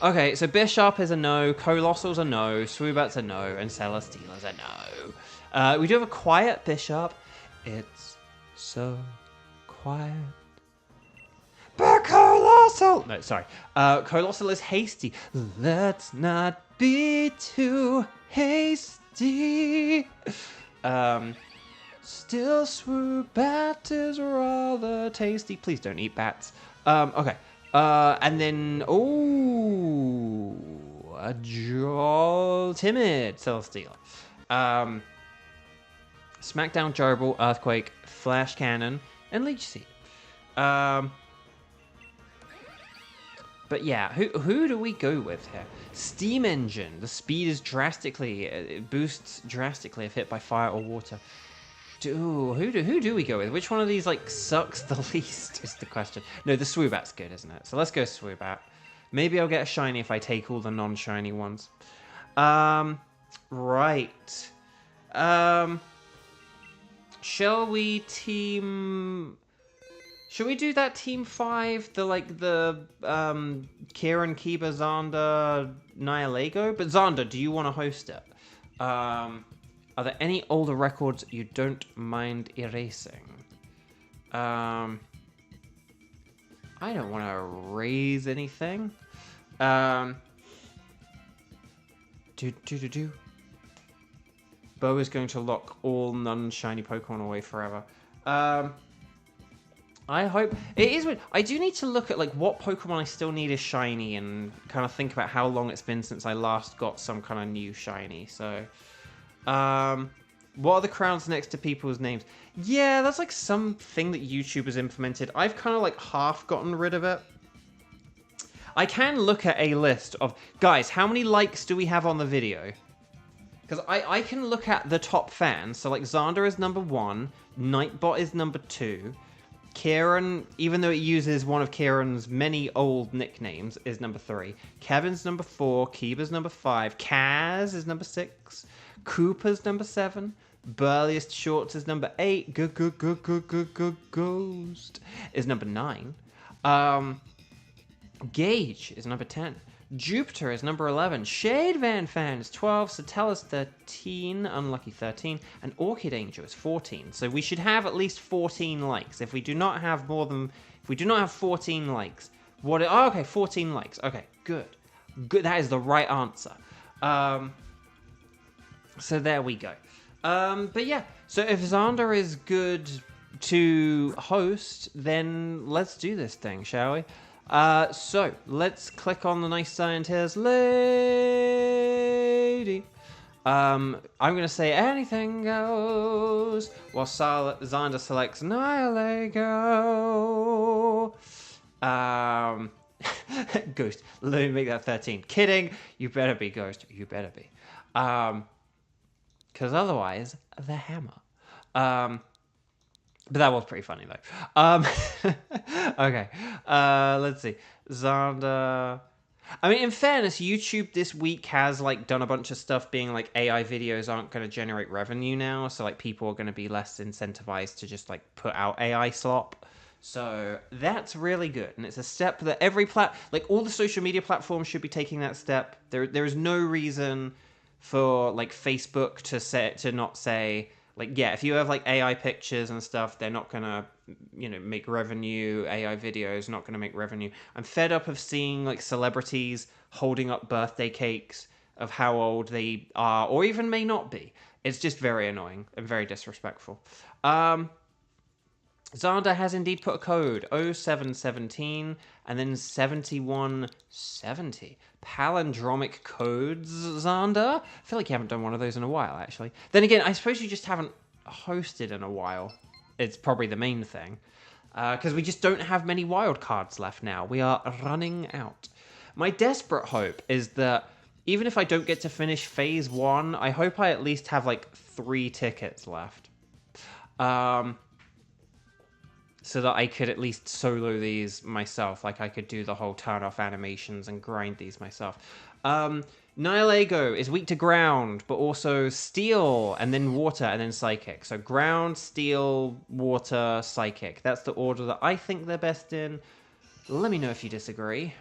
Okay, so Bishop is a no, Colossal's a no, Swoobat's a no, and Celesteela's a no. We do have a quiet Bishop. It's so quiet. But Colossal! No, sorry. Colossal is hasty. Let's not be too hasty. Still Swoobat is rather tasty. Please don't eat bats. Okay. And then, a timid Celesteela. Smackdown, Jarble, Earthquake, Flash Cannon, and Leech Seed. But yeah, who do we go with here? Steam Engine. The speed is drastically, it boosts drastically if hit by fire or water. Who do we go with? Which one of these, like, sucks the least is the question. No, the Swoobat's good, isn't it? So let's go Swoobat. Maybe I'll get a shiny if I take all the non-shiny ones. Right. Shall we team... Should we do that team 5? The Kieran, Kiba, Xander, Nihilego? But Xander, do you want to host it? Are there any older records you don't mind erasing? I don't want to erase anything. Bo is going to lock all non-shiny Pokemon away forever. I hope... It is weird. I do need to look at, like, what Pokemon I still need is shiny and kind of think about how long it's been since I last got some kind of new shiny, so... What are the crowns next to people's names? Yeah, that's, like, something that YouTube has implemented. I've kind of, like, half gotten rid of it. I can look at a list of... Guys, how many likes do we have on the video? Because I can look at the top fans. So, like, Xander is number 1. Nightbot is number 2. Kieran, even though it uses one of Kieran's many old nicknames, is number 3. Kevin's number 4. Kiba's number 5. Kaz is number 6. Cooper's number 7. Burliest Shorts is number 8. Ghost is number 9. Gage is number 10. Jupiter is number 11. Shade Van Fan is 12. Satella's 13. Unlucky 13. And Orchid Angel is 14. So we should have at least 14 likes. If we do not have 14 likes, okay, 14 likes. Okay, good. That is the right answer. So there we go. But yeah, so if Xander is good to host, then let's do this thing, shall we? So let's click on the nice scientist lady. I'm gonna say anything goes while Xander selects Nihilego. Ghost. Let me make that 13. Kidding. You better be, Ghost. You better be. Because otherwise, the hammer. But that was pretty funny, though. Okay. Let's see. Xander. I mean, in fairness, YouTube this week has, like, done a bunch of stuff being, like, AI videos aren't going to generate revenue now. So, like, people are going to be less incentivized to just, like, put out AI slop. So that's really good. And it's a step that every all the social media platforms should be taking that step. There is no reason for, like, Facebook to not say, like, yeah, if you have, like, AI pictures and stuff, they're not gonna you know, make revenue. AI videos not going to make revenue. I'm fed up of seeing like celebrities holding up birthday cakes of how old they are or even may not be. It's just very annoying and very disrespectful. Xander has indeed put a code 0717 and then 7170. Palindromic codes, Xander? I feel like you haven't done one of those in a while, actually. Then again, I suppose you just haven't hosted in a while. It's probably the main thing. Because we just don't have many wild cards left now. We are running out. My desperate hope is that even if I don't get to finish phase 1, I hope I at least have like 3 tickets left. So that I could at least solo these myself. Like, I could do the whole turn-off animations and grind these myself. Nihilago is weak to ground, but also steel, and then water, and then psychic. So ground, steel, water, psychic. That's the order that I think they're best in. Let me know if you disagree.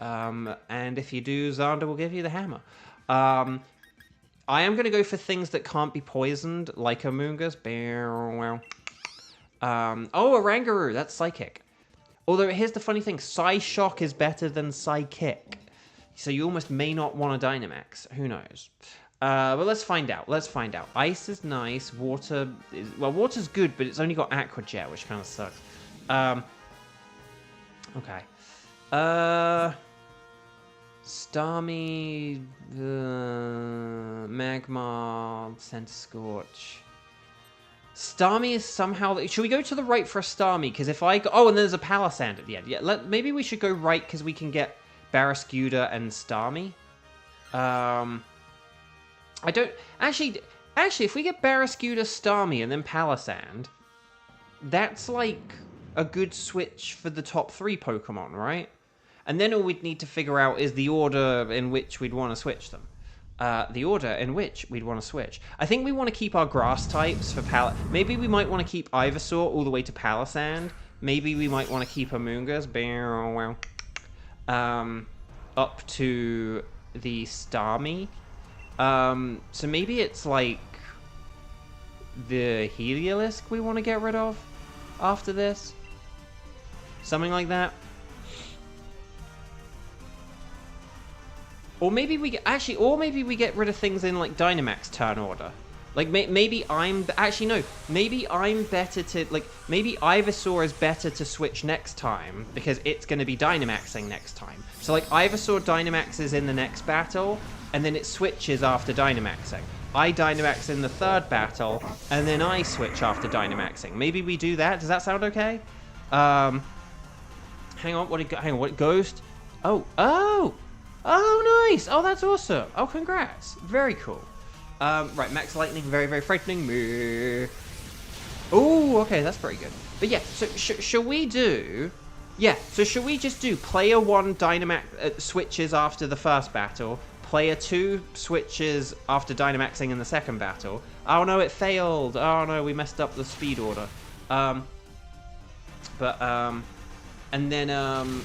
And if you do, Xander will give you the hammer. I am going to go for things that can't be poisoned, like Amoonguss. Oh, Orangaroo, that's Psychic. Although, here's the funny thing, Psyshock is better than Psychic. So you almost may not want a Dynamax. Who knows? But let's find out. Ice is nice. Water is... Well, water's good, but it's only got Aqua Jet, which kind of sucks. Okay. Starmie... Magmar... Centiskorch... Starmie is somehow... Should we go to the right for a Starmie? Because if I go... Oh, and there's a Palisand at the end. Yeah, maybe we should go right because we can get Barrascuda and Starmie. I don't... Actually, if we get Barrascuda, Starmie, and then Palisand, that's like a good switch for the top 3 Pokemon, right? And then all we'd need to figure out is the order in which we'd want to switch them. I think we want to keep our grass types for Maybe we might want to keep Ivysaur all the way to Palisand. Maybe we might want to keep Amoonguss up to the Starmie. So maybe it's like the Heliolisk we want to get rid of after this. Something like that. Or maybe we get rid of things in like Dynamax turn order. Like maybe I'm better to maybe Ivysaur is better to switch next time because it's going to be Dynamaxing next time. So like Ivysaur Dynamaxes in the next battle and then it switches after Dynamaxing. I Dynamax in the 3rd battle and then I switch after Dynamaxing. Maybe we do that. Does that sound okay? Hang on. What Ghost? Oh, nice! Oh, that's awesome! Oh, congrats! Very cool. Right, Max Lightning, very, very frightening. Oh, okay, that's pretty good. But yeah, so shall we do... Yeah, so shall we just do player 1 Dynamax switches after the 1st battle, player 2 switches after Dynamaxing in the 2nd battle? Oh no, it failed! Oh no, we messed up the speed order. And then, oh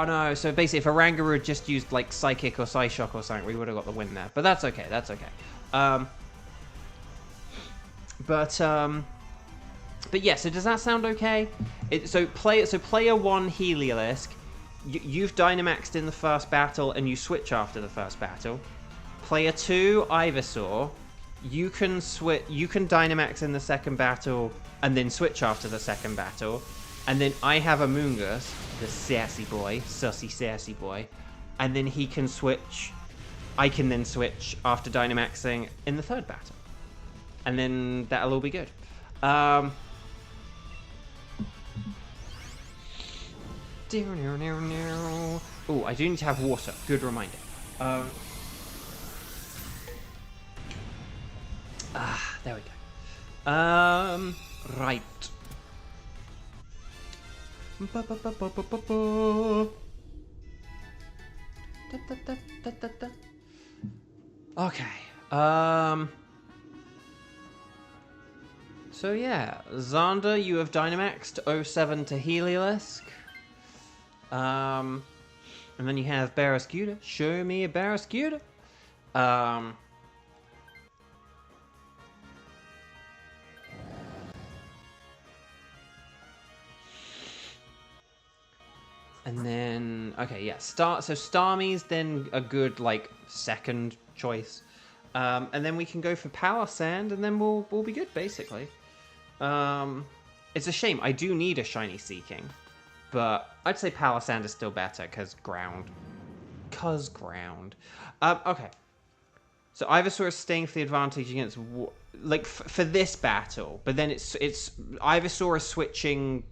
no, so basically if Orangaroo had just used like Psychic or Psyshock or something, we would have got the win there. But that's okay, that's okay. But yeah, so does that sound okay? So player 1 Heliolisk, you've Dynamaxed in the 1st battle and you switch after the 1st battle. Player 2 Ivysaur, you can Dynamax in the 2nd battle and then switch after the 2nd battle. And then I have Amoonguss, the sassy boy, sussy sassy boy, and then he can switch. I can then switch after Dynamaxing in the 3rd battle, and then that'll all be good. Oh, I do need to have water. Good reminder. There we go. Right. Okay. So yeah, Xander, you have Dynamaxed 07 to Heliolisk. And then you have Barrascuda. Show me a Barrascuda. And then, okay, yeah, so Starmie's then a good, like, second choice. And then we can go for Power Sand, and then we'll be good, basically. It's a shame. I do need a Shiny Seeking. But I'd say Power Sand is still better, because ground. Okay. So Ivysaur is staying for the advantage against, like, for this battle. But then it's Ivysaur is switching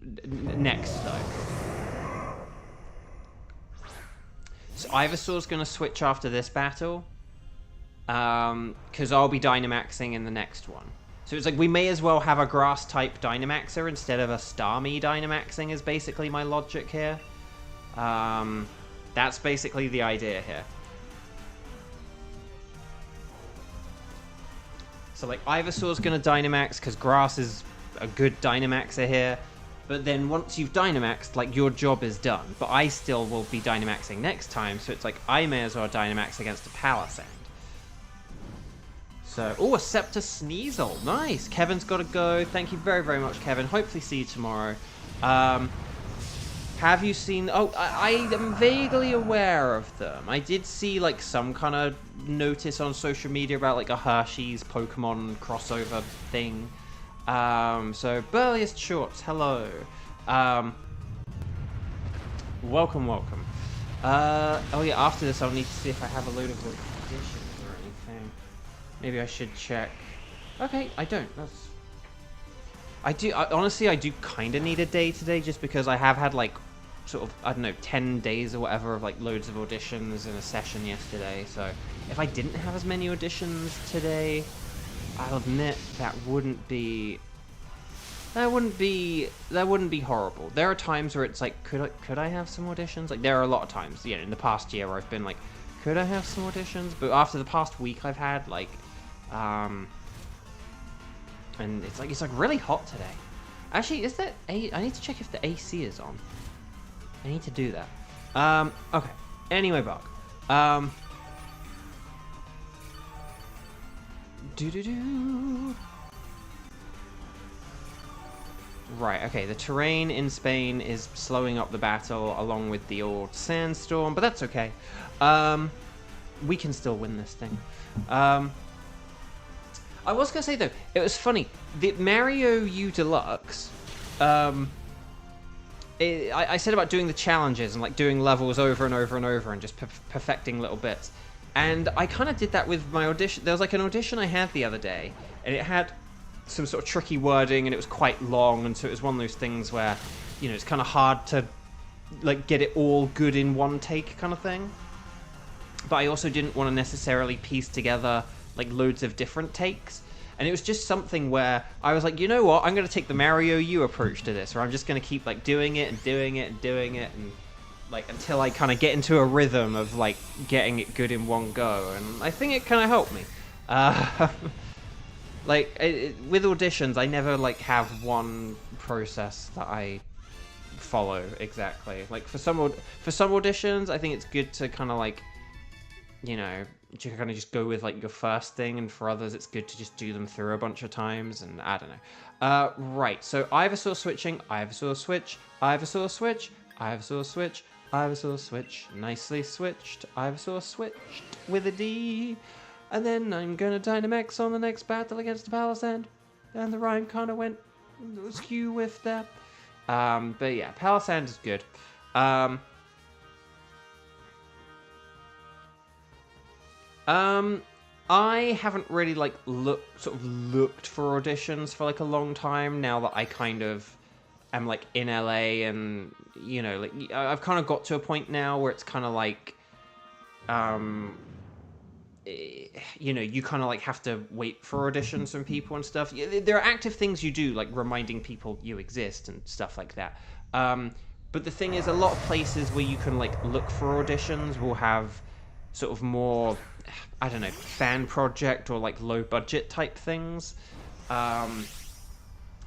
next, though. So Ivysaur's going to switch after this battle. Because I'll be Dynamaxing in the next one. So it's like we may as well have a Grass-type Dynamaxer instead of a Starmie Dynamaxing is basically my logic here. That's basically the idea here. So like Ivysaur's going to Dynamax because Grass is a good Dynamaxer here. But then once you've Dynamaxed, like, your job is done. But I still will be Dynamaxing next time, so it's like I may as well Dynamax against a Power Sand. So, oh, a Scepter Sneasel. Nice. Kevin's got to go. Thank you very, very much, Kevin. Hopefully see you tomorrow. Have you seen... Oh, I am vaguely aware of them. I did see, like, some kind of notice on social media about, like, a Hershey's Pokemon crossover thing. So, Burliest Shorts, hello. Welcome. Oh yeah, after this I'll need to see if I have a load of additions or anything. Maybe I should check. Okay, I don't. Honestly, I do kind of need a day today just because I have had, like, sort of, I don't know, 10 days or whatever of, like, loads of auditions in a session yesterday. So, if I didn't have as many auditions today... I'll admit that wouldn't be horrible. There are times where it's like, could I have some auditions? Like, there are a lot of times, you know, in the past year where I've been like, could I have some auditions? But after the past week I've had, like, and it's like really hot today. Actually, is that I need to check if the AC is on. I need to do that. Okay. Anyway, Bug. Right, okay, the terrain in Spain is slowing up the battle along with the old sandstorm, but that's okay. We can still win this thing. I was gonna say, though, it was funny, the Mario U Deluxe, I said about doing the challenges and, like, doing levels over and over and over and just perfecting little bits. And I kind of did that with my audition. There was, like, an audition I had the other day, and it had some sort of tricky wording, and it was quite long, and so it was one of those things where, you know, it's kind of hard to, like, get it all good in one take kind of thing. But I also didn't want to necessarily piece together, like, loads of different takes. And it was just something where I was like, you know what, I'm going to take the Mario U approach to this, where I'm just going to keep, like, doing it and doing it and doing it, and... like, until I kind of get into a rhythm of, like, getting it good in one go, and I think it kind of helped me. Like, with auditions, I never, like, have one process that I follow exactly. Like, for some auditions, I think it's good to kind of, like, you know, you kind of just go with, like, your first thing, and for others, it's good to just do them through a bunch of times, and I don't know. Right, so Ivysaur switching, Ivysaur switch, Ivysaur switch, Ivysaur switch, Ivysaur switch, nicely switched, Ivysaur switched with a D, and then I'm gonna Dynamax on the next battle against the Power Sand, and the rhyme kind of went skew with that. But yeah, Power Sand is good. I haven't really, like, looked for auditions for, like, a long time now that I kind of am, like, in LA, and, you know, like, I've kind of got to a point now where it's kind of like, you know, you kind of, like, have to wait for auditions from people and stuff. There are active things you do, like reminding people you exist and stuff like that. But the thing is, a lot of places where you can, like, look for auditions will have sort of more, I don't know, fan project or, like, low budget type things. And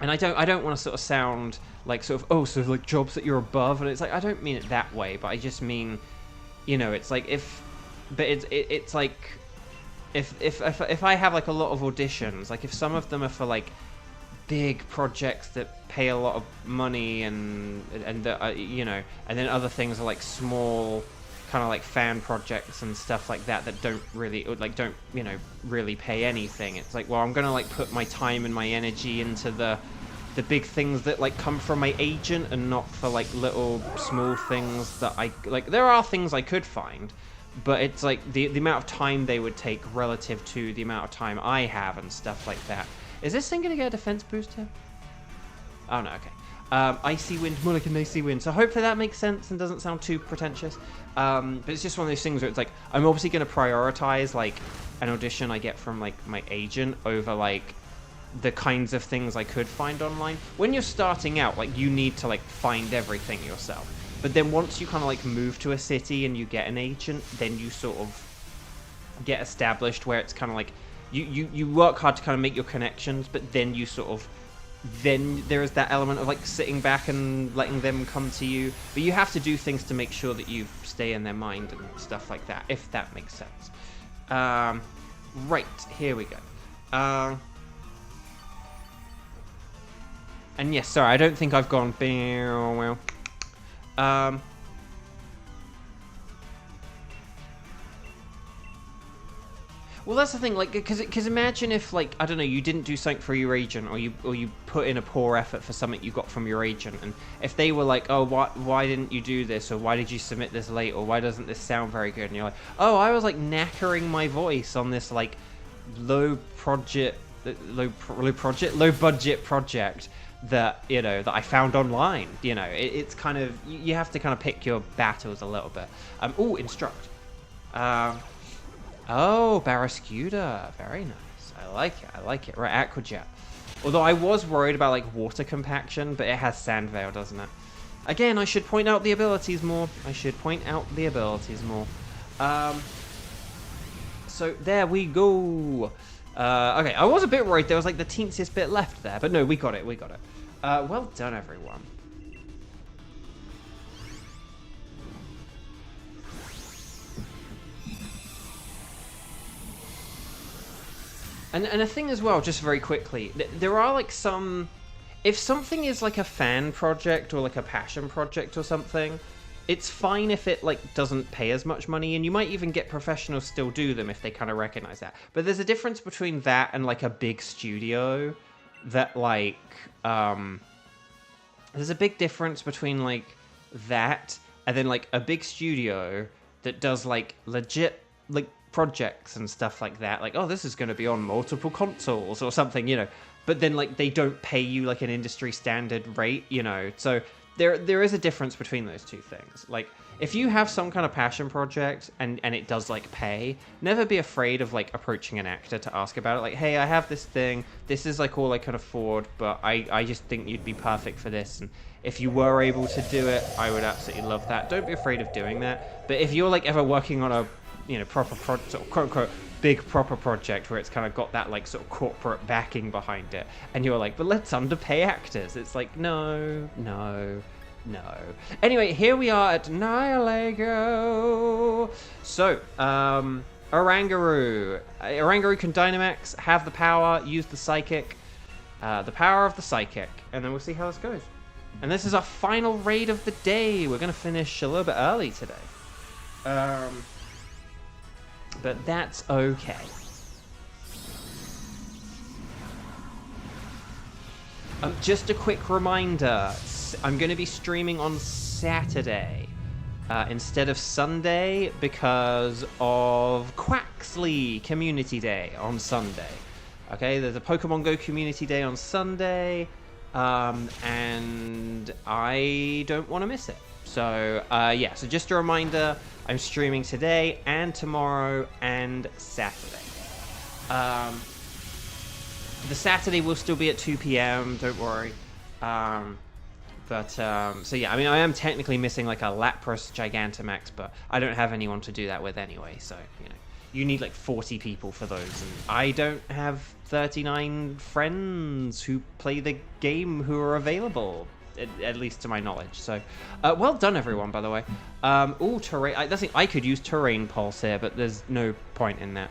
I don't want to sort of sound like sort of, oh, so like jobs that you're above, and it's like, I don't mean it that way, but I just mean, you know, it's like it's like if I have, like, a lot of auditions, like, if some of them are for, like, big projects that pay a lot of money and you know, and then other things are like small kind of like fan projects and stuff like that that don't really you know, really pay anything. It's like, well, I'm gonna like put my time and my energy into the big things that like come from my agent and not for like little small things that I like. There are things I could find, but it's like the amount of time they would take relative to the amount of time I have and stuff like that. Is this thing gonna get a defense boost here? Oh no, okay. Icy wind, more like an icy wind. So hopefully that makes sense and doesn't sound too pretentious. But it's just one of those things where it's like, I'm obviously gonna prioritize like an audition I get from like my agent over like the kinds of things I could find online. When you're starting out, like, you need to like find everything yourself. But then once you kind of like move to a city and you get an agent, then you sort of get established where it's kind of like you work hard to kind of make your connections, but then you sort of then there is that element of like sitting back and letting them come to you. But you have to do things to make sure that you stay in their mind and stuff like that, if that makes sense. Right, here we go. And yes, sorry, I don't think I've gone. Well, that's the thing, like, because imagine if, like, I don't know, you didn't do something for your agent, or you put in a poor effort for something you got from your agent, and if they were like, oh, why didn't you do this, or why did you submit this late, or why doesn't this sound very good, and you're like, oh, I was like knackering my voice on this like low budget project that, you know, that I found online. You know, it's kind of, you have to kind of pick your battles a little bit. Oh, instruct. Oh, Barrascuda. Very nice. I like it. Right, Aquajet. Although I was worried about, like, water compaction, but it has Sand Veil, doesn't it? Again, I should point out the abilities more. So, there we go. Okay, I was a bit worried there was, like, the teensiest bit left there, but no, we got it. Well done, everyone. And a thing as well, just very quickly, there are like some, if something is like a fan project or like a passion project or something, it's fine if it like doesn't pay as much money, and you might even get professionals still do them if they kind of recognize that. But there's a difference between that and like a big studio that like, there's a big difference between like that and then like a big studio that does like legit like projects and stuff like that, like, oh, this is going to be on multiple consoles or something, you know, but then like they don't pay you like an industry standard rate, you know. So there is a difference between those two things. Like, if you have some kind of passion project and it does like pay, never be afraid of like approaching an actor to ask about it, like, hey, I have this thing, this is like all I can afford, but I just think you'd be perfect for this, and if you were able to do it, I would absolutely love that. Don't be afraid of doing that. But if you're like ever working on a, you know, proper sort of quote unquote big proper project where it's kind of got that like sort of corporate backing behind it, and you're like, but let's underpay actors, it's like, no. Anyway, here we are at Nihilego. So, Orangaroo can Dynamax, have the power, use the Psychic, the power of the Psychic, and then we'll see how this goes. And this is our final raid of the day. We're going to finish a little bit early today. But that's okay. Just a quick reminder, I'm going to be streaming on Saturday instead of Sunday because of Quaxley Community Day on Sunday. Okay, there's a Pokemon Go Community Day on Sunday, and I don't want to miss it. So, yeah, so just a reminder, I'm streaming today and tomorrow and Saturday. The Saturday will still be at 2 p.m, don't worry. So yeah, I mean, I am technically missing like a Lapras Gigantamax, but I don't have anyone to do that with anyway, so, you know, you need like 40 people for those, and I don't have 39 friends who play the game who are available. At least to my knowledge. So, well done, everyone, by the way. Terrain. I could use Terrain Pulse here, but there's no point in that.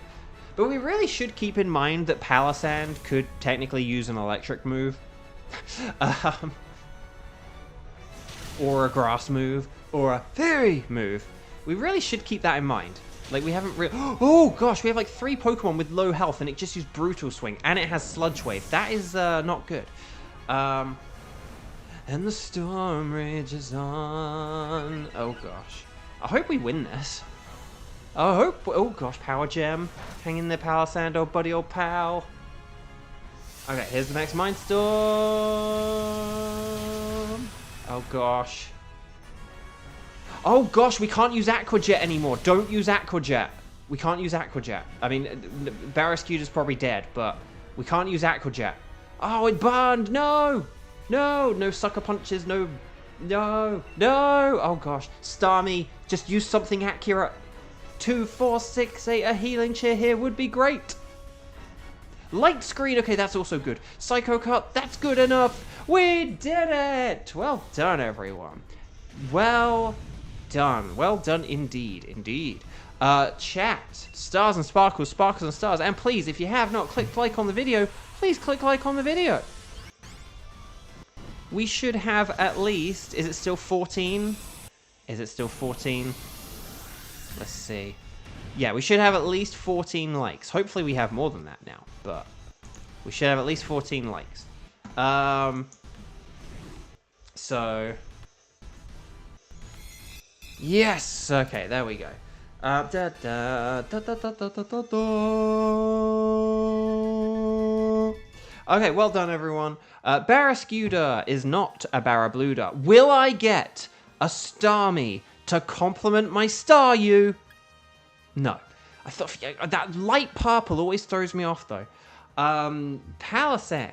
But we really should keep in mind that Palisand could technically use an electric move. Or a grass move. Or a fairy move. We really should keep that in mind. Like, we haven't really... Oh, gosh, we have, like, 3 Pokemon with low health, and it just used Brutal Swing, and it has Sludge Wave. That is, not good. And the storm rages on. Oh, gosh. I hope we win this. I hope... Oh, gosh, Power Gem. Hang in there, Palisand, old buddy, old pal. Okay, here's the next Mind Storm. Oh, gosh. Oh gosh, we can't use Aqua Jet anymore. Don't use Aqua Jet. We can't use Aqua Jet. I mean, Barrascuda's probably dead, but we can't use Aqua Jet. Oh, it burned. No. No. No sucker punches. No. No. No. Oh gosh. Starmie, just use something accurate. 2, 4, 6, 8. A healing cheer here would be great. Light Screen. Okay, that's also good. Psycho Cut. That's good enough. We did it. Well done, everyone. Well done indeed, indeed. Chat, stars and sparkles, sparkles and stars, and please, if you have not clicked like on the video, please click like on the video. We should have at least, is it still 14? Is it still 14? Let's see. Yeah, we should have at least 14 likes. Hopefully we have more than that now, but we should have at least 14 likes. So... Yes! Okay, there we go. Okay, well done, everyone. Barrascuda is not a Barabluda. Will I get a Starmie to complement my Staryu? No. I thought that light purple always throws me off, though. Palisand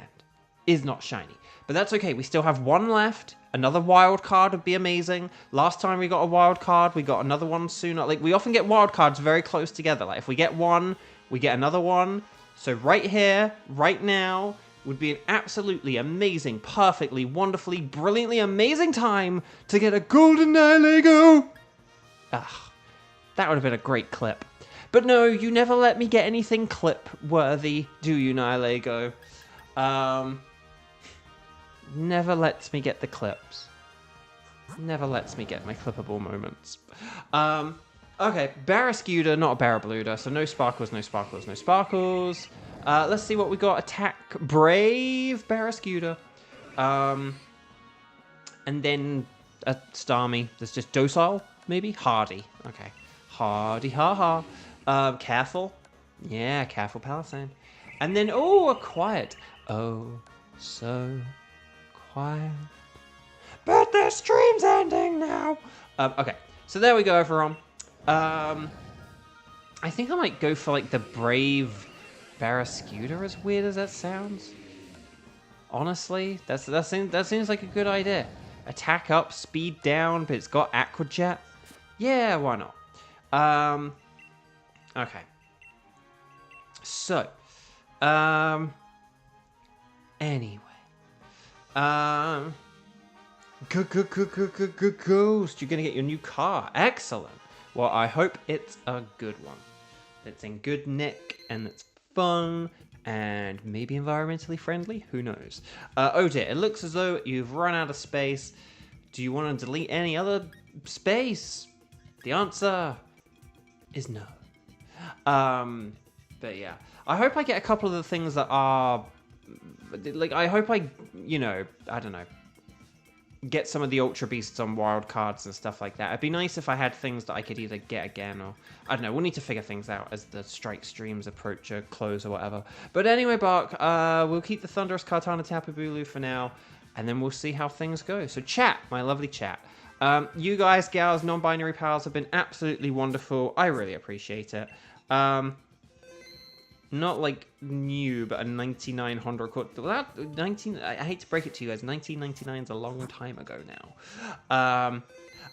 is not shiny. But that's okay. We still have 1 left. Another wild card would be amazing. Last time we got a wild card, we got another one sooner. Like, we often get wild cards very close together. Like, if we get one, we get another one. So right here, right now, would be an absolutely amazing, perfectly, wonderfully, brilliantly amazing time to get a golden Nihilego. Ugh, that would have been a great clip. But no, you never let me get anything clip-worthy, do you, Nihilego? Never lets me get the clips. Never lets me get my clippable moments. Okay, Barrascuda, not a Barabluda, so no sparkles, no sparkles, no sparkles. Let's see what we got. Attack Brave Barrascuda. And then a Starmie that's just docile, maybe? Hardy. Okay. Hardy, ha ha. Careful. Yeah, careful Palisand. And then, oh, a quiet. Oh, so... quiet. But the stream's ending now. Okay, so there we go, everyone. I think I might go for like the Brave Barrascuda, as weird as that sounds. Honestly, that seems like a good idea. Attack up, speed down, but it's got Aqua Jet. Yeah, why not? Okay. So, anyway. Ghost, you're gonna get your new car. Excellent. Well, I hope it's a good one. That's in good nick and it's fun and maybe environmentally friendly. Who knows? Oh dear, it looks as though you've run out of space. Do you want to delete any other space? The answer is no. But yeah, I hope I get a couple of the things that are like, I hope I, you know, I don't know, get some of the Ultra Beasts on wild cards and stuff like that. It'd be nice if I had things that I could either get again or, I don't know, we'll need to figure things out as the strike streams approach a close or whatever. But anyway, Bark, we'll keep the Thunderous Kartana Tapu Bulu for now, and then we'll see how things go. So chat, my lovely chat. You guys, gals, non-binary pals have been absolutely wonderful. I really appreciate it. Not like new, but a 9900 quote. That 19. I hate to break it to you guys. 1999 is a long time ago now.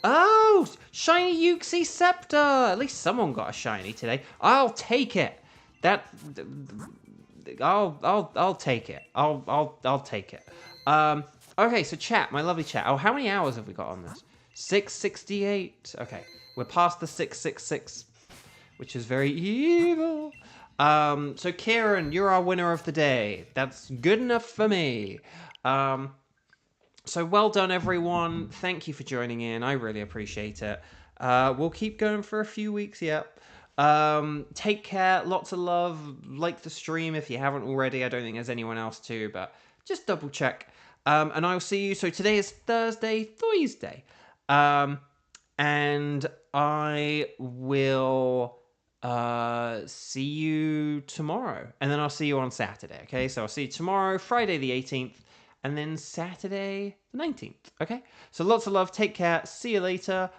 Oh, shiny Uxie Scepter. At least someone got a shiny today. I'll take it. I'll take it. I'll take it. Okay, so chat, my lovely chat. Oh, how many hours have we got on this? 668. Okay, we're past the 666, which is very evil. So Kieran, you're our winner of the day. That's good enough for me. So well done, everyone. Thank you for joining in. I really appreciate it. We'll keep going for a few weeks yet. Take care. Lots of love. Like the stream if you haven't already. I don't think there's anyone else too, but just double check. And I'll see you. So today is Thursday. And I will see you tomorrow. And then I'll see you on Saturday. Okay, so I'll see you tomorrow, Friday the 18th. And then Saturday the 19th. Okay? So lots of love. Take care. See you later.